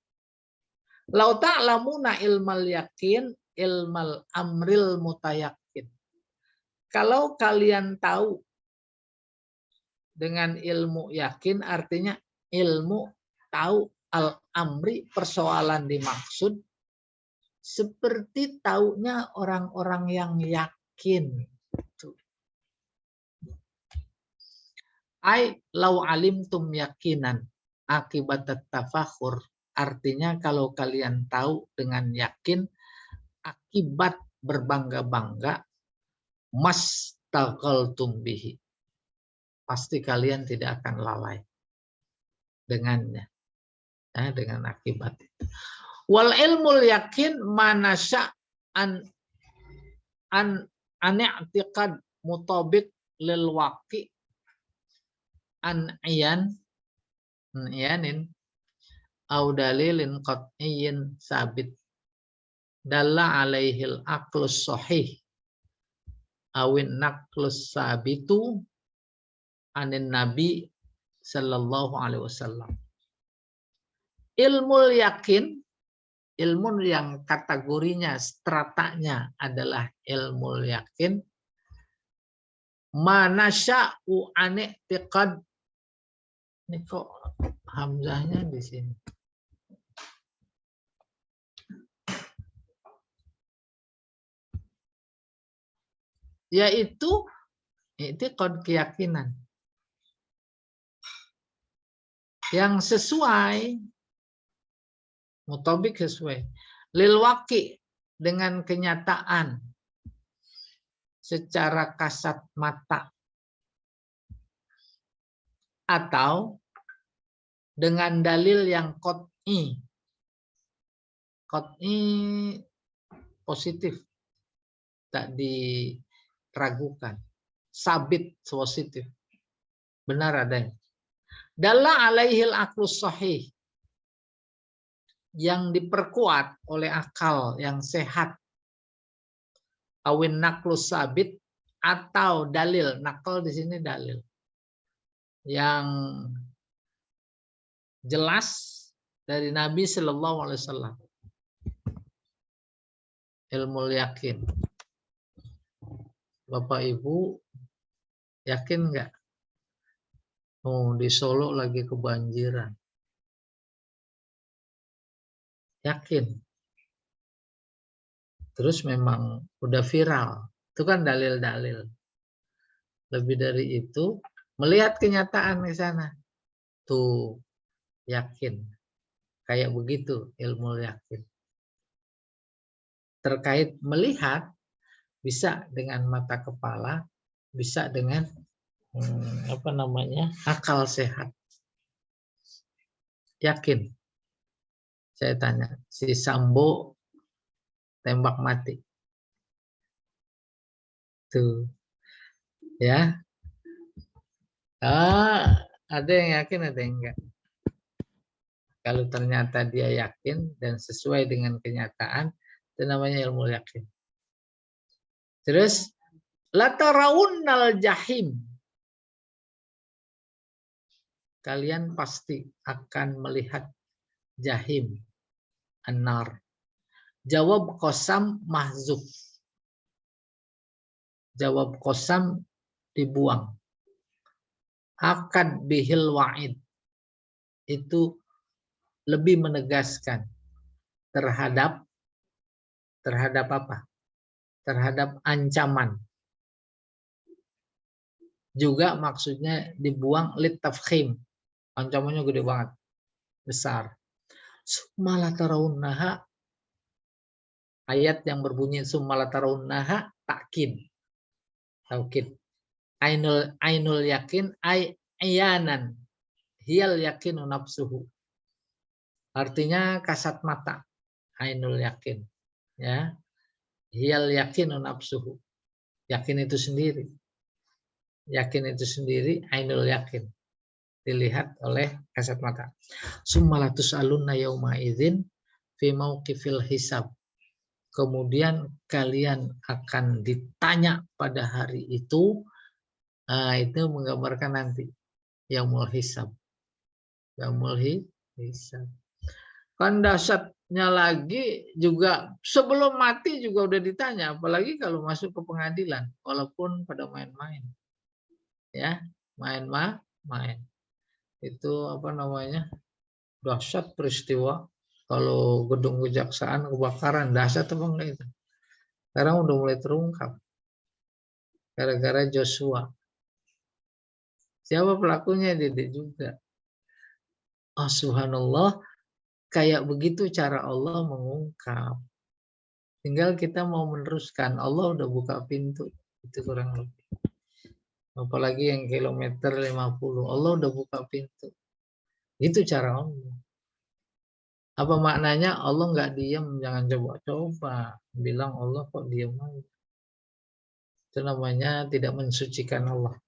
Lau ta'lamuna ilmal yakin ilmal amril mutayakin. Kalau kalian tahu dengan ilmu yakin artinya ilmu tahu al-amri persoalan dimaksud seperti taunya orang-orang yang yakin. Ai lau alimtum yakinan akibat tafakhur artinya kalau kalian tahu dengan yakin akibat berbangga-bangga mas taqaltum bihi pasti kalian tidak akan lalai dengannya, dengan akibat itu. Wal ilmul yakin manasya an i'tiqad mutabik lil waqi an iyanin au dalilin qat'iyyin sabit dalla alaihil aqlus sahih awin naqlus sabitu anin Nabi sallallahu alaihi wasallam. Ilmu yakin, ilmu yang kategorinya, stratanya adalah ilmu yakin. Manasya'u ani'tiqad. Ini kok hamzahnya di sini. Yaitu i'tiqad keyakinan. Yang sesuai mutabik sesuai lil waqi dengan kenyataan secara kasat mata atau dengan dalil yang qat'i positif tak diragukan sabit positif benar adanya dalla alaihil aqlus sahih yang diperkuat oleh akal yang sehat awin naqlus sabit atau dalil nakal di sini dalil yang jelas dari Nabi Shallallahu Alaihi Wasallam ilmu yakin. Bapak Ibu yakin nggak Oh, di Solo lagi kebanjiran. Yakin. Terus memang udah viral. Itu kan dalil-dalil. Lebih dari itu, melihat kenyataan di sana. Tuh, yakin. Kayak begitu ilmu yakin. Terkait melihat, bisa dengan mata kepala, bisa dengan akal sehat. Yakin. Saya tanya, si Sambo tembak mati. Tuh, ya. Ada yang yakin, ada yang enggak. Kalau ternyata dia yakin dan sesuai dengan kenyataan, itu namanya ilmu yakin. Terus, latarawunnal jahim. Kalian pasti akan melihat jahim, an-nar. Jawab qasam mahzuf. Jawab qasam dibuang. Akad bihil wa'id. Itu lebih menegaskan terhadap apa? Terhadap ancaman. Juga maksudnya dibuang litafkhim. Ancamannya gede banget. Besar. Summalatarawunnaha, ayat yang berbunyi summalatarawunnaha takkid. Taukid. Ainul yakin ayanan. Hiyal yakinu nafsuhu. Artinya kasat mata. Ainul yakin. Ya. Hiyal yakinu nafsuhu. Yakin itu sendiri. Yakin itu sendiri ainul yakin. Dilihat oleh kasat mata. Summalatus alunna yauma idzin fi mauqifil hisab. Kemudian kalian akan ditanya pada hari itu. Itu menggambarkan nanti yaumul hisab. Yaumul hisab. Kan dahsyatnya lagi juga sebelum mati juga udah ditanya, apalagi kalau masuk ke pengadilan, walaupun pada main-main. Ya, main. Itu dahsyat peristiwa. Kalau gedung kejaksaan kebakaran, dahsyat apa enggak itu? Sekarang udah mulai terungkap. Gara-gara Joshua. Siapa pelakunya? Dia juga. Oh subhanallah, kayak begitu cara Allah mengungkap. Tinggal kita mau meneruskan. Allah udah buka pintu. Itu kurang lebih. Apalagi yang kilometer 50. Allah udah buka pintu. Itu cara Allah. Apa maknanya? Allah nggak diam, jangan coba-coba. Bilang Allah kok diam aja. Itu namanya tidak mensucikan Allah.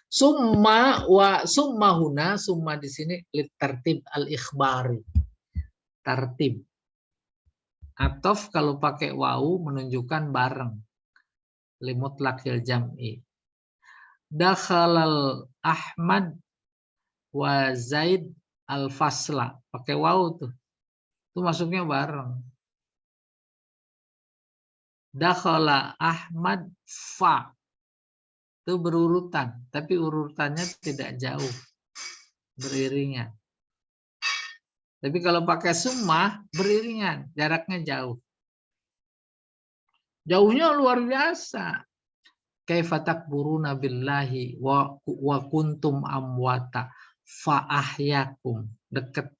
Summa huna, summa di sini tertib al-ikhbari. Tertib. Atof kalau pakai wawu menunjukkan bareng. Limut lakil jam'i. Dakhalal Ahmad wa Zaid al-fasla. Pakai wawu tuh. Itu masuknya bareng. Dakhala Ahmad fa. Itu berurutan. Tapi urutannya tidak jauh. Beriringan. Tapi kalau pakai summa, beriringan. Jaraknya jauh. Jauhnya luar biasa. Kaifa takburuna billahi wa kuntum amwata fa ahyakum. Deket.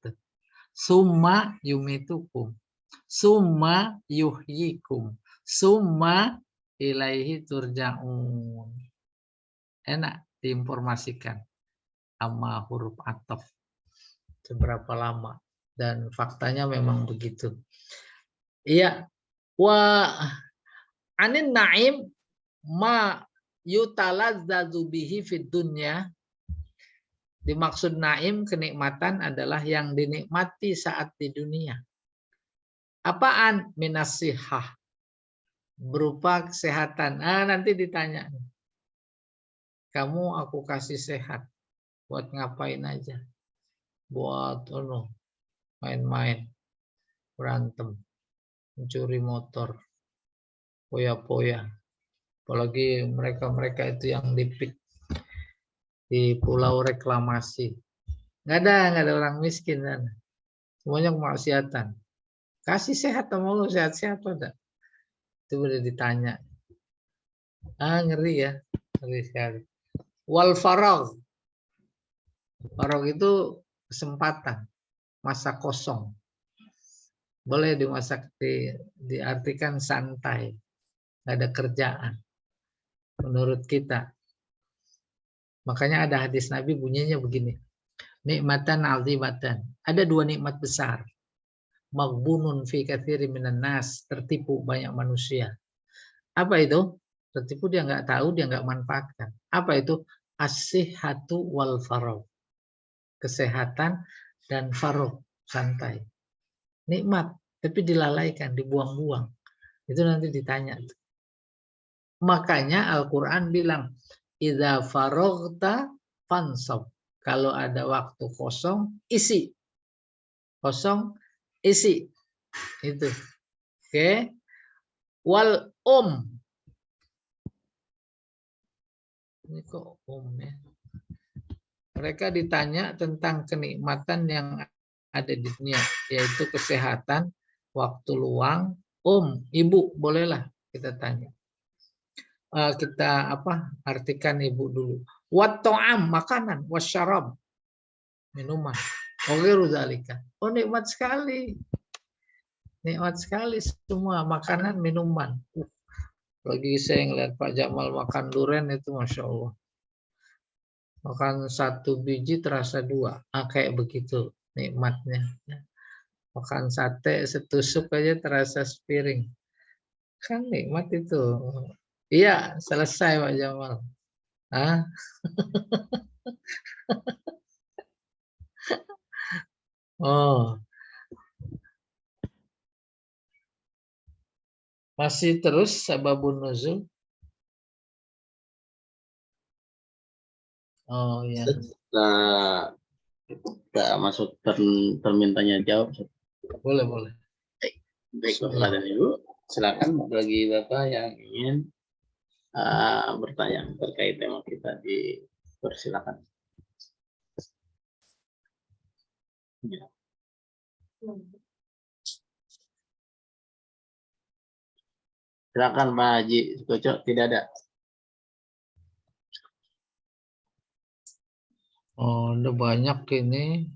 Summa yumitukum. Summa yuhyikum. Summa ilaihi turja'un. Enak diinformasikan sama huruf ataf. Seberapa lama. Dan faktanya memang begitu. Iya. Wa anin na'im ma yutalazzazu bihi fid dunya. Dimaksud naim, kenikmatan adalah yang dinikmati saat di dunia. Apaan? Minasihah. Berupa kesehatan. Nanti ditanya. Kamu aku kasih sehat. Buat ngapain aja. Buat main-main. Berantem. Mencuri motor. Poya-poya. Apalagi mereka-mereka itu yang dipik. di pulau reklamasi. Nggak ada orang miskin sana. Semuanya kemaksiatan. Kasih sehat sama Allah, sehat-sehat ada. Itu boleh ditanya. Ngeri ya, ngeri sekali. Wal faragh. Faragh itu kesempatan, masa kosong. Boleh diartikan santai, nggak ada kerjaan. Menurut kita. Makanya ada hadis Nabi bunyinya begini. Nikmatan azimatan. Ada 2 nikmat besar. Maghbunun fi katsiri minan nas. Tertipu banyak manusia. Apa itu? Tertipu, dia nggak tahu, dia nggak manfaatkan. Apa itu? As-sihhatu wal faragh. Kesehatan dan faragh, santai. Nikmat, tapi dilalaikan, dibuang-buang. Itu nanti ditanya. Makanya Al-Quran bilang, idza faraghta fansab. Kalau ada waktu kosong, isi. Kosong, isi. Itu. Oke. Wal Ini kok ya. Mereka ditanya tentang kenikmatan yang ada di dunia, yaitu kesehatan, waktu luang, ibu, bolehlah kita tanya. Kita artikan ibu dulu. Wat ta'am, makanan, wasyarab, minuman. Oh, nikmat sekali. Nikmat sekali semua makanan, minuman. Lagi saya ngeliat Pak Jamal makan durian itu Masya Allah. Makan 1 biji terasa 2. Kayak begitu nikmatnya. Makan sate setusuk aja terasa sepiring. Kan nikmat itu. Iya, selesai Pak Jamal. Oh. Masih terus sababun nuzul. Oh ya. Setelah kita masuk termintanya jawab. Boleh. Baik, Bapak dan Ibu, silakan bagi Bapak yang ingin bertanya terkait tema kita, dipersilakan. Ya. Silakan Pak Haji Sukoco, tidak ada. Oh, udah banyak ini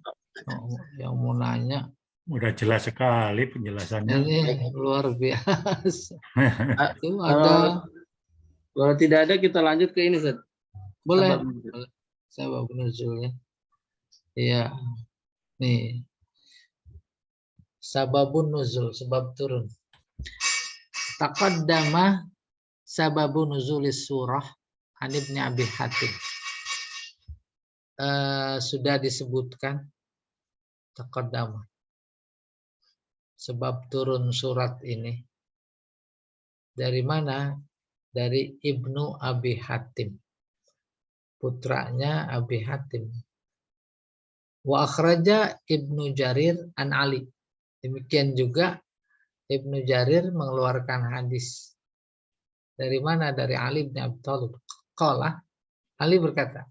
yang mau nanya. Udah jelas sekali penjelasannya. Ini luar biasa. Itu ada. Kalau tidak ada kita lanjut ke ini, Ustaz. Boleh. Sababun nuzulnya. Iya. Nih. Sababun nuzul, sebab turun. Taqaddama sababun nuzulis surah an Ibnu Abi Hatim. Sudah disebutkan taqaddama. Sebab turun surat ini. Dari mana? Dari Ibnu Abi Hatim. Putranya Abi Hatim. Wa akhraja Ibnu Jarir an Ali. Demikian juga Ibnu Jarir mengeluarkan hadis. Dari mana? Dari Ali bin Abi Thalib. Qala, Ali berkata,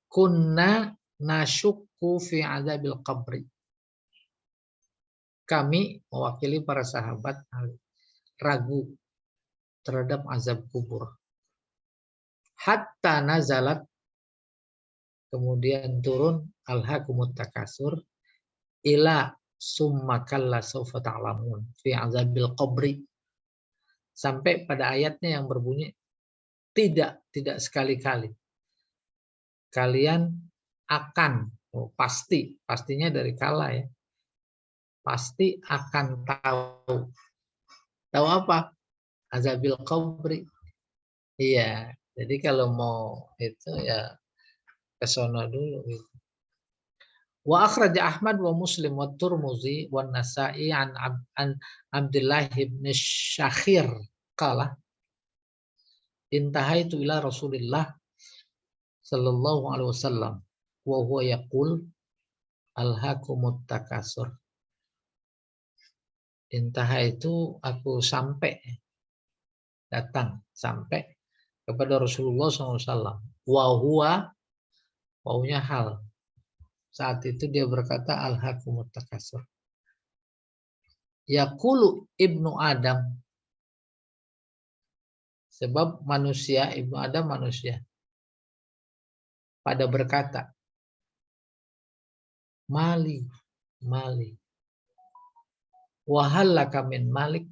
kunna nasyukku fi azabil qabri. Kami mewakili para sahabat ragu terhadap azab kubur. Hatta nazalat, kemudian turun alhaakumut takasur ila summa kalla sawfa ta'lamun fi azabil qabri. Sampai pada ayatnya yang berbunyi tidak sekali-kali kalian akan, pastinya dari kala ya, pasti akan tahu apa? Azabil qabri. Iya, jadi kalau mau itu ya ke sono dulu gitu. Wa akhraja Ahmad wa Muslim wa Tirmidzi wa Nasa'i an Abdullah bin Syakhir qala intahaitu ila Rasulillah sallallahu alaihi wasallam wa huwa yaqul alhaakumut takasur. Intahaitu, aku datang sampai kepada Rasulullah SAW. Wa huwa wawunya hal. Saat itu dia berkata alhaakumut takasur. Yaqulu ibnu Adam. Sebab manusia, ibnu Adam manusia. Pada berkata, mali, mali. Wahallaka min malik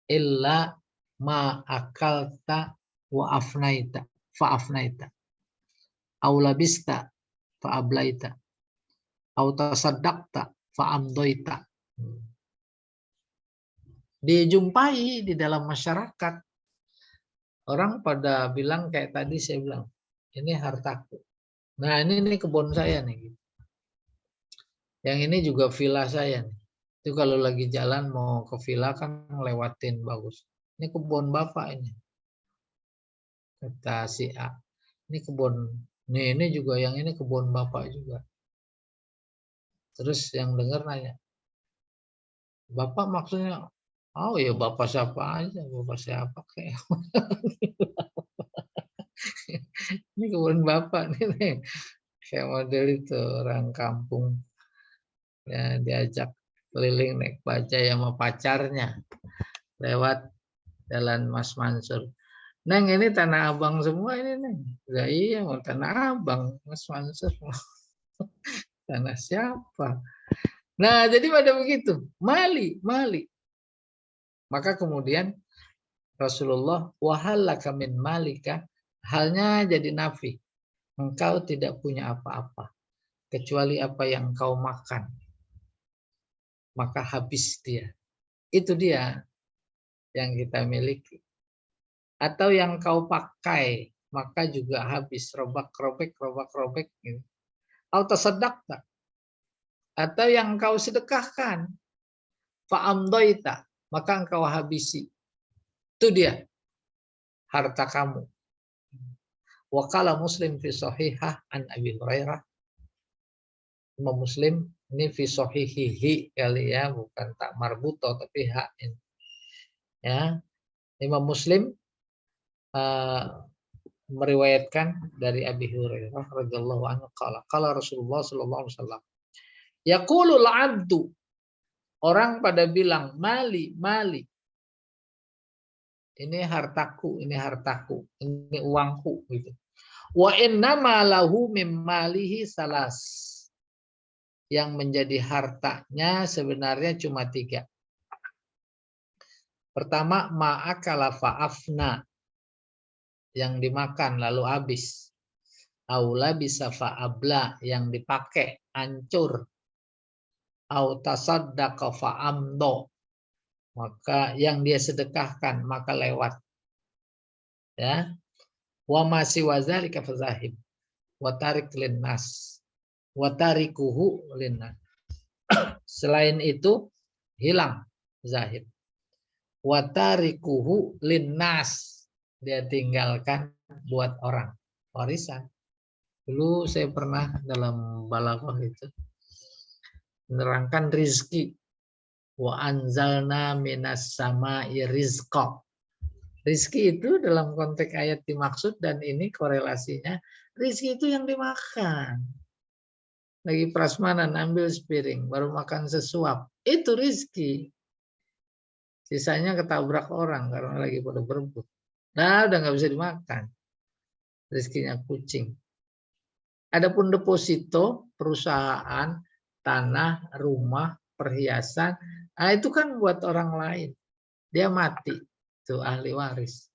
illa ma akalta wa afnaita fa afnaita. Au labista fa ablaita. Au tasaddaqta fa amdoita. Dijumpai di dalam masyarakat. Orang pada bilang kayak tadi saya bilang, ini hartaku. Nah ini kebun saya nih. Yang ini juga villa saya nih. Itu kalau lagi jalan mau ke villa kan ngelewatin bagus. Ini kebun bapak ini. Kata si A. Ini kebun. Nih ini juga yang ini kebun bapak juga. Terus yang dengar nanya. Bapak maksudnya, oh ya bapak siapa aja. Bapak siapa kayak. Ini kebun bapak nih. Kayak model itu orang kampung. Ya, diajak keliling naik bajai sama pacarnya lewat jalan Mas Mansur. Neng ini tanah abang semua ini Neng. Ya iya mau tanah abang Mas Mansur. Tanah siapa? Nah jadi pada begitu. Mali, mali. Maka kemudian Rasulullah wahallaka min malika halnya jadi nafi. Engkau tidak punya apa-apa kecuali apa yang kau makan. Maka habis dia. Itu dia yang kita miliki. Atau yang kau pakai, maka juga habis. Robak-robek gitu. Atau sedekah. Atau yang kau sedekahkan. Fa'amdoita. Maka engkau habisi. Itu dia. Harta kamu. Wakala Muslim fi sahihah an Abi Hurairah. Imam Muslim ini fi sahihihi kali ya, bukan tak marbuto tapi hak ini. Ya. Imam Muslim meriwayatkan dari Abi Hurairah radhiyallahu anhu qala Rasulullah sallallahu alaihi wasallam yaqulul 'abdu, orang pada bilang mali mali, ini hartaku ini uangku gitu. Wa innama lahu mim malihi salas, yang menjadi hartanya sebenarnya cuma 3. Pertama ma'akala fa'afna, yang dimakan lalu habis. Aula bisa fa'abla, yang dipakai hancur. Au tasaddaqa fa'amdo, maka yang dia sedekahkan maka lewat. Ya. Wa masih wazalika fazahib. Wa tarik linnas. Wa tarikuhu linnas. Selain itu hilang, zahib. Wa tarikuhu linnas, dia tinggalkan buat orang, warisan. Dulu saya pernah dalam balaghah itu menerangkan rizki. Wa anzalna minas sama'i rizqa. Rizki itu dalam konteks ayat dimaksud, dan ini korelasinya. Rizki itu yang dimakan. Lagi prasmanan ambil sepiring, baru makan sesuap. Itu rizki. Sisanya ketabrak orang karena lagi pada berebut. Nah, udah nggak bisa dimakan. Rizkinya kucing. Adapun deposito, perusahaan, tanah, rumah, perhiasan, nah itu kan buat orang lain. Dia mati, itu ahli waris.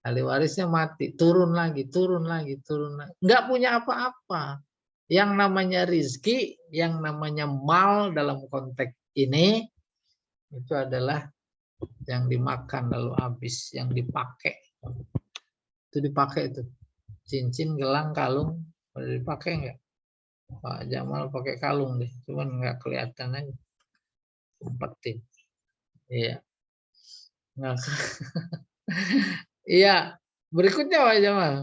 Ahli warisnya mati, turun lagi. Nggak punya apa-apa. Yang namanya rizki, yang namanya mal dalam konteks ini, itu adalah yang dimakan lalu habis, yang dipakai. Itu dipakai itu. Cincin, gelang, kalung, pada dipakai enggak? Pak Jamal pakai kalung deh, cuman nggak kelihatan aja. Umpetin. Iya. Nah, iya. Berikutnya Pak Jamal.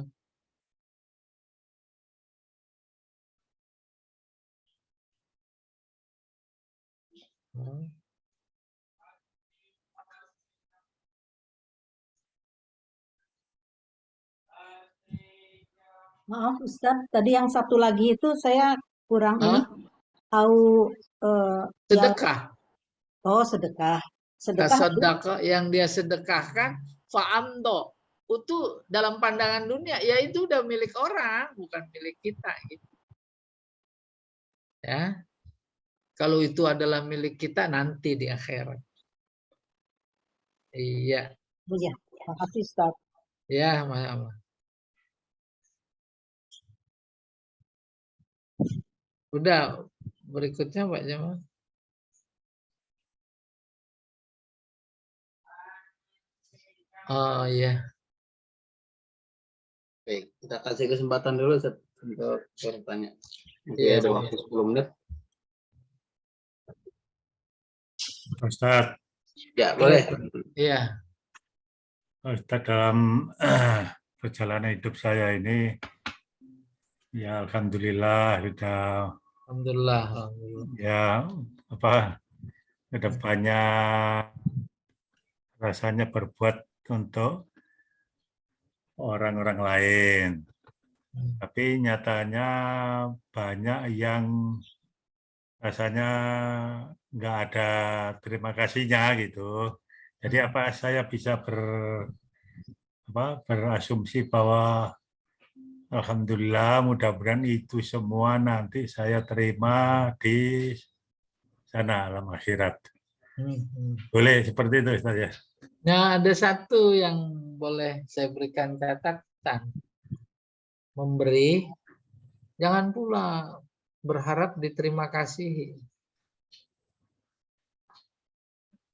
Maaf Ustadz, tadi yang satu lagi itu saya kurang ini Hah? tahu ya. Sedekah. Oh, sedekah. Sedekah itu Tasaddaqa yang dia sedekahkan fa'amdo. Itu dalam pandangan dunia ya itu udah milik orang, bukan milik kita gitu. Ya. Kalau itu adalah milik kita nanti di akhirat. Iya, ya. Makasih Ustadz. ya, sama. Udah, berikutnya Pak Jamal. Oh iya. Baik, kita kasih kesempatan dulu Ustaz, untuk bertanya. Mungkin Iya, ada iya. waktu 10 menit. Ustaz, Ya, boleh. Iya. Ustaz dalam perjalanan hidup saya ini, ya alhamdulillah sudah Alhamdulillah. Alhamdulillah. ya kedepannya rasanya berbuat untuk orang-orang lain. Tapi nyatanya banyak yang rasanya nggak ada terima kasihnya gitu. Jadi apa saya bisa berasumsi bahwa alhamdulillah mudah-mudahan itu semua nanti saya terima di sana alam akhirat. Boleh seperti itu Ustaz ya? Nah, ada satu yang boleh saya berikan catatan. Memberi, jangan pula berharap diterima kasih.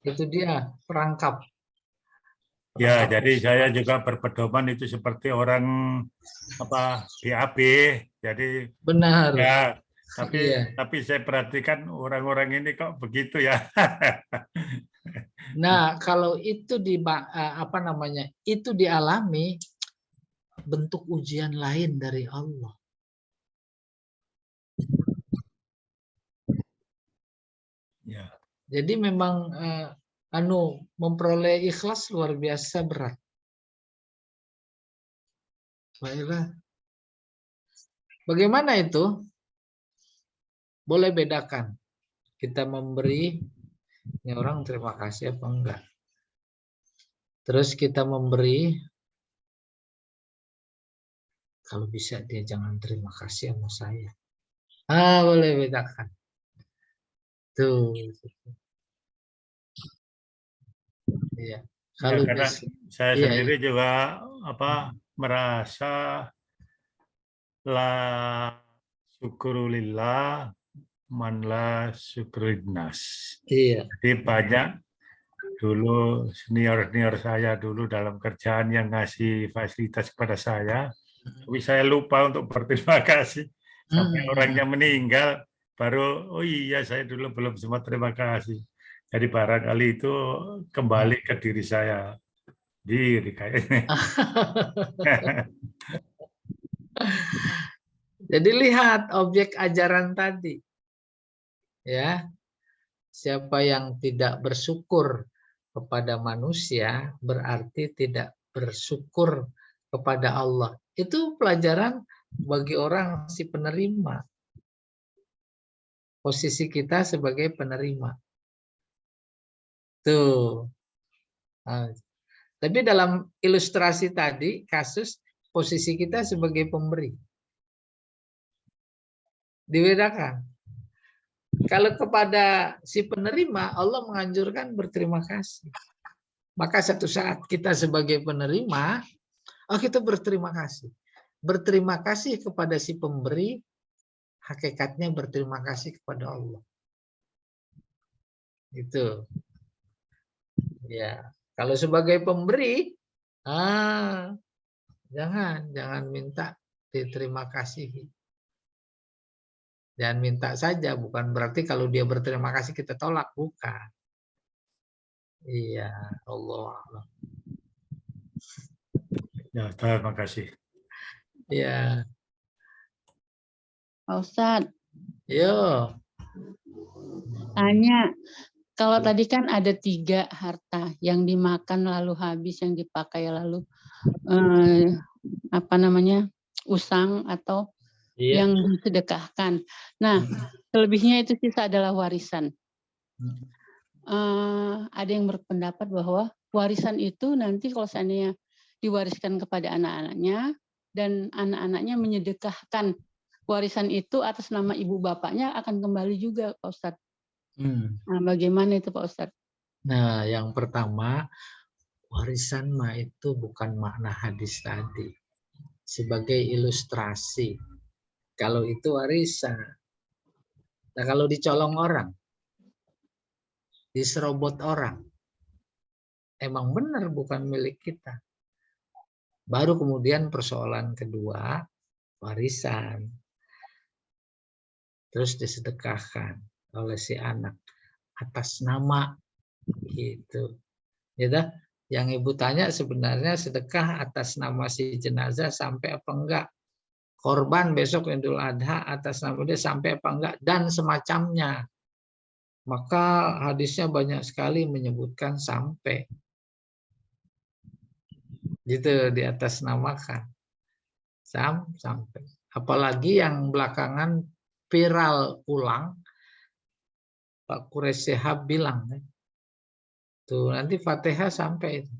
Itu dia perangkap. Ya, jadi saya juga berpedoman itu seperti orang BAB. Jadi Benar. ya, tapi Iya. tapi saya perhatikan orang-orang ini kok begitu ya. Nah, kalau itu itu dialami, bentuk ujian lain dari Allah. Ya. Jadi memang memperoleh ikhlas luar biasa berat. Baiklah. Bagaimana itu? Boleh bedakan. Kita memberi, ini orang terima kasih apa enggak. Terus kita memberi, kalau bisa dia jangan terima kasih sama saya. Boleh bedakan. Tuh. Iya. Kalau Ya, karena bisa. saya Iya, sendiri iya. juga merasa la syukurulillah man la syukurinnas. Iya. Jadi banyak dulu senior saya dulu dalam kerjaan yang ngasih fasilitas kepada saya, tapi saya lupa untuk berterima kasih sampai orangnya meninggal baru oh iya saya dulu belum sempat terima kasih. Jadi barangkali itu kembali ke diri saya diri kayaknya. Jadi lihat objek ajaran tadi. Ya. Siapa yang tidak bersyukur kepada manusia berarti tidak bersyukur kepada Allah. Itu pelajaran bagi orang si penerima. Posisi kita sebagai penerima. Tuh. Nah, tapi dalam ilustrasi tadi, kasus posisi kita sebagai pemberi. Dibedakan. Kalau kepada si penerima, Allah menganjurkan berterima kasih. Maka satu saat kita sebagai penerima, kita berterima kasih. Berterima kasih kepada si pemberi, hakikatnya berterima kasih kepada Allah. Itu. Ya. Kalau sebagai pemberi, jangan minta diterima kasih. Jangan minta saja, bukan berarti kalau dia berterima kasih kita tolak, bukan. Iya, Allah. Ya, terima kasih. Iya. Pak Ustadz, Yo. tanya, kalau tadi kan ada 3 harta yang dimakan lalu habis, yang dipakai lalu usang atau Iya. yang disedekahkan. Nah, selebihnya itu sisa adalah warisan. Ada yang berpendapat bahwa warisan itu nanti kalau seandainya diwariskan kepada anak-anaknya dan anak-anaknya menyedekahkan warisan itu atas nama ibu bapaknya akan kembali juga, Pak Ustadz. Nah, bagaimana itu Pak Ustadz? Nah, yang pertama, warisan mah itu bukan makna hadis tadi. Sebagai ilustrasi. Kalau itu warisan. Nah, kalau dicolong orang, diserobot orang, emang benar bukan milik kita. Baru kemudian persoalan kedua, warisan. Terus disedekahkan oleh si anak atas nama gitu. Ya, yang ibu tanya sebenarnya sedekah atas nama si jenazah sampai apa enggak? Korban besok Idul Adha atas nama dia sampai apa enggak? Dan semacamnya. Maka hadisnya banyak sekali menyebutkan sampai. Gitu di atas namakan. Sampai. Apalagi yang belakangan viral ulang, Pak Quraisy Shihab bilang, tuh nanti Fatihah sampai itu.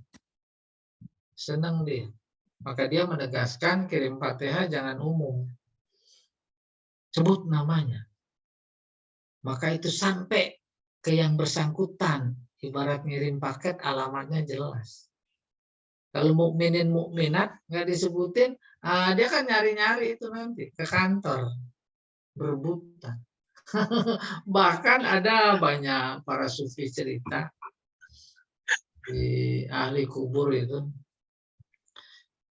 Senang dia. Maka dia menegaskan kirim Fatihah jangan umum. Sebut namanya. Maka itu sampai ke yang bersangkutan. Ibarat ngirim paket alamatnya jelas. Kalau mukminin mukminat nggak disebutin, dia kan nyari-nyari itu nanti ke kantor. Berebutan. Bahkan ada banyak para sufi cerita di ahli kubur itu.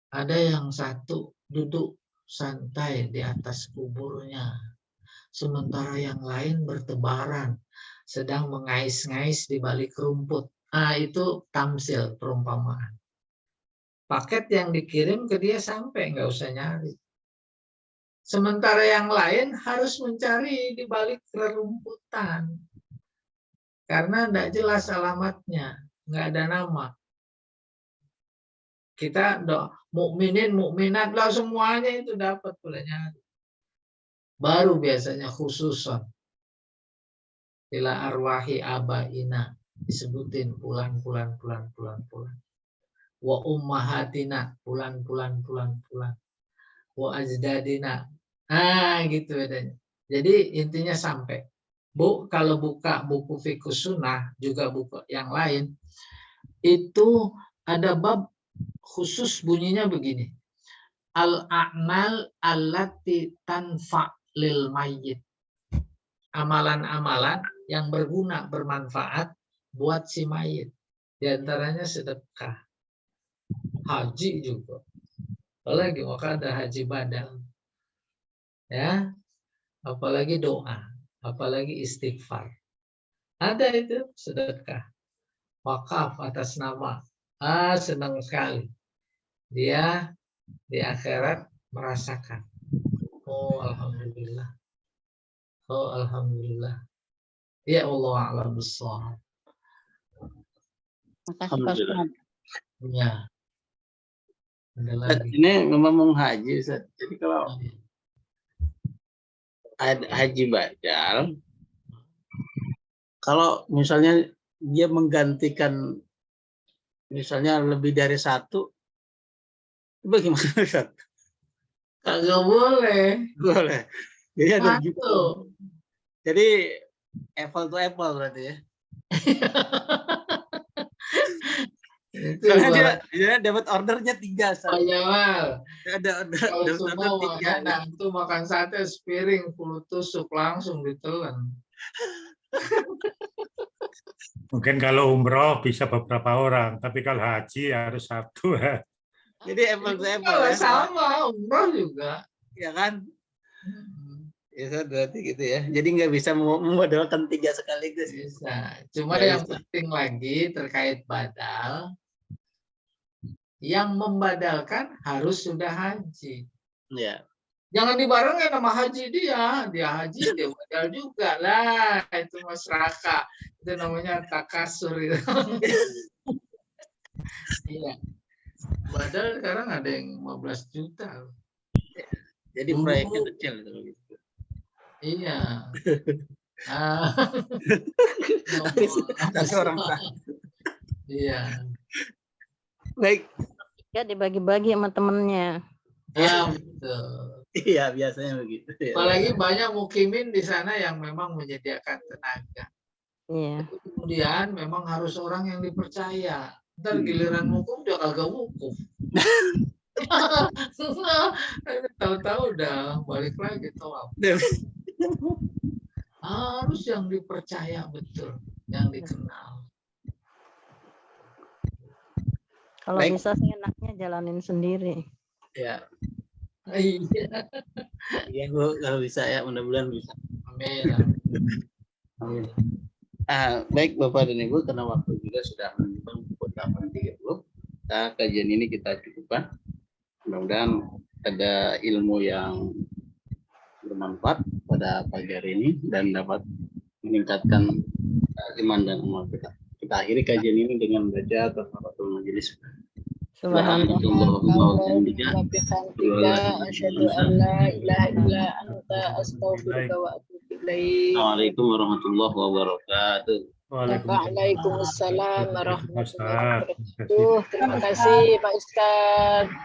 Ada yang satu duduk santai di atas kuburnya. Sementara yang lain bertebaran. Sedang mengais-ngais di balik rumput. Itu tamsil perumpamaan. Paket yang dikirim ke dia sampai, nggak usah nyari. Sementara yang lain harus mencari di balik rerumputan. Karena tidak jelas alamatnya. Nggak ada nama. Kita mukminin, mukminat lah semuanya itu dapat boleh nyari. Baru biasanya khususon. Ila arwahi abaina disebutin pulan. Wa ummahatina pulan. Wa ajdadina. Gitu bedanya. Jadi intinya sampai. Bu, kalau buka buku Fiqhus Sunnah, juga buku yang lain, itu ada bab khusus bunyinya begini. Al-a'mal allati tanfa' lil mayyit. Amalan-amalan yang berguna, bermanfaat buat si mayit. Di antaranya sedekah. Haji juga. Apalagi maka ada haji badal. Ya. Apalagi doa, apalagi istighfar. Ada itu sedekah. Wakaf atas nama. Senang sekali. Dia di akhirat merasakan. Oh, alhamdulillah. Oh, alhamdulillah. Ya Allah a'lam bishawab. Makasih Pak Ustadz. Ya. Ada lagi. Ini ngomong haji, Ustaz. Jadi kalau ada haji badal, kalau misalnya dia menggantikan misalnya lebih dari satu, bagaimana Ustaz? Kagak boleh. Boleh. Jadi ada Satu. Jadi apple to apple berarti ya. Karena dia dapat ordernya 3. Banyak. Ada order. Kalau semua order 3. makan, itu makan sate sepiring full tusuk langsung ditelan. Mungkin kalau umroh bisa beberapa orang, tapi kalau haji harus satu. Jadi apple to apple. Kalau sama umroh juga. Ya kan? Ya berarti gitu ya. Jadi nggak bisa memodalkan 3 sekaligus. Bisa. Cuma yang penting lagi terkait badal, yang membadalkan harus sudah haji. Ya. Jangan dibarengin sama haji dia haji dia badal juga lah. Itu masyarakat. Itu namanya takasur itu. Iya. Badal sekarang ada yang 15 juta. Jadi Dulu- proyeknya kecil gitu. Iya. Ah. Satu orang tak. Iya. Baik. Ya dibagi-bagi sama temennya. Betul. Iya, biasanya begitu. Ya. Apalagi banyak mukimin di sana yang memang menyediakan tenaga. Iya. Kemudian memang harus orang yang dipercaya. Ntar giliran wukuf dia kagak wukuf. Tahu-tahu udah balik lagi tawaf. Harus yang dipercaya betul, yang dikenal. Kalau Baik. bisa sih enaknya jalanin sendiri. Ya. Iya. Iya, Bu, kalau bisa ya, mudah-mudahan bisa. Amin. Amin. Baik Bapak dan Ibu, karena waktu juga sudah menunjukkan pukul 8.30. Kajian ini kita cukupkan. Mudah-mudahan ada ilmu yang bermanfaat pada pagi hari ini dan dapat meningkatkan iman dan amal kita. Kita akhiri kajian ini dengan baca kafaratul majelis. Subhanallah. Assalamualaikum warahmatullahi wabarakatuh. Waalaikumsalam warahmatullahi Waalaikumsalam. wabarakatuh. Terima kasih Pak Ustadz.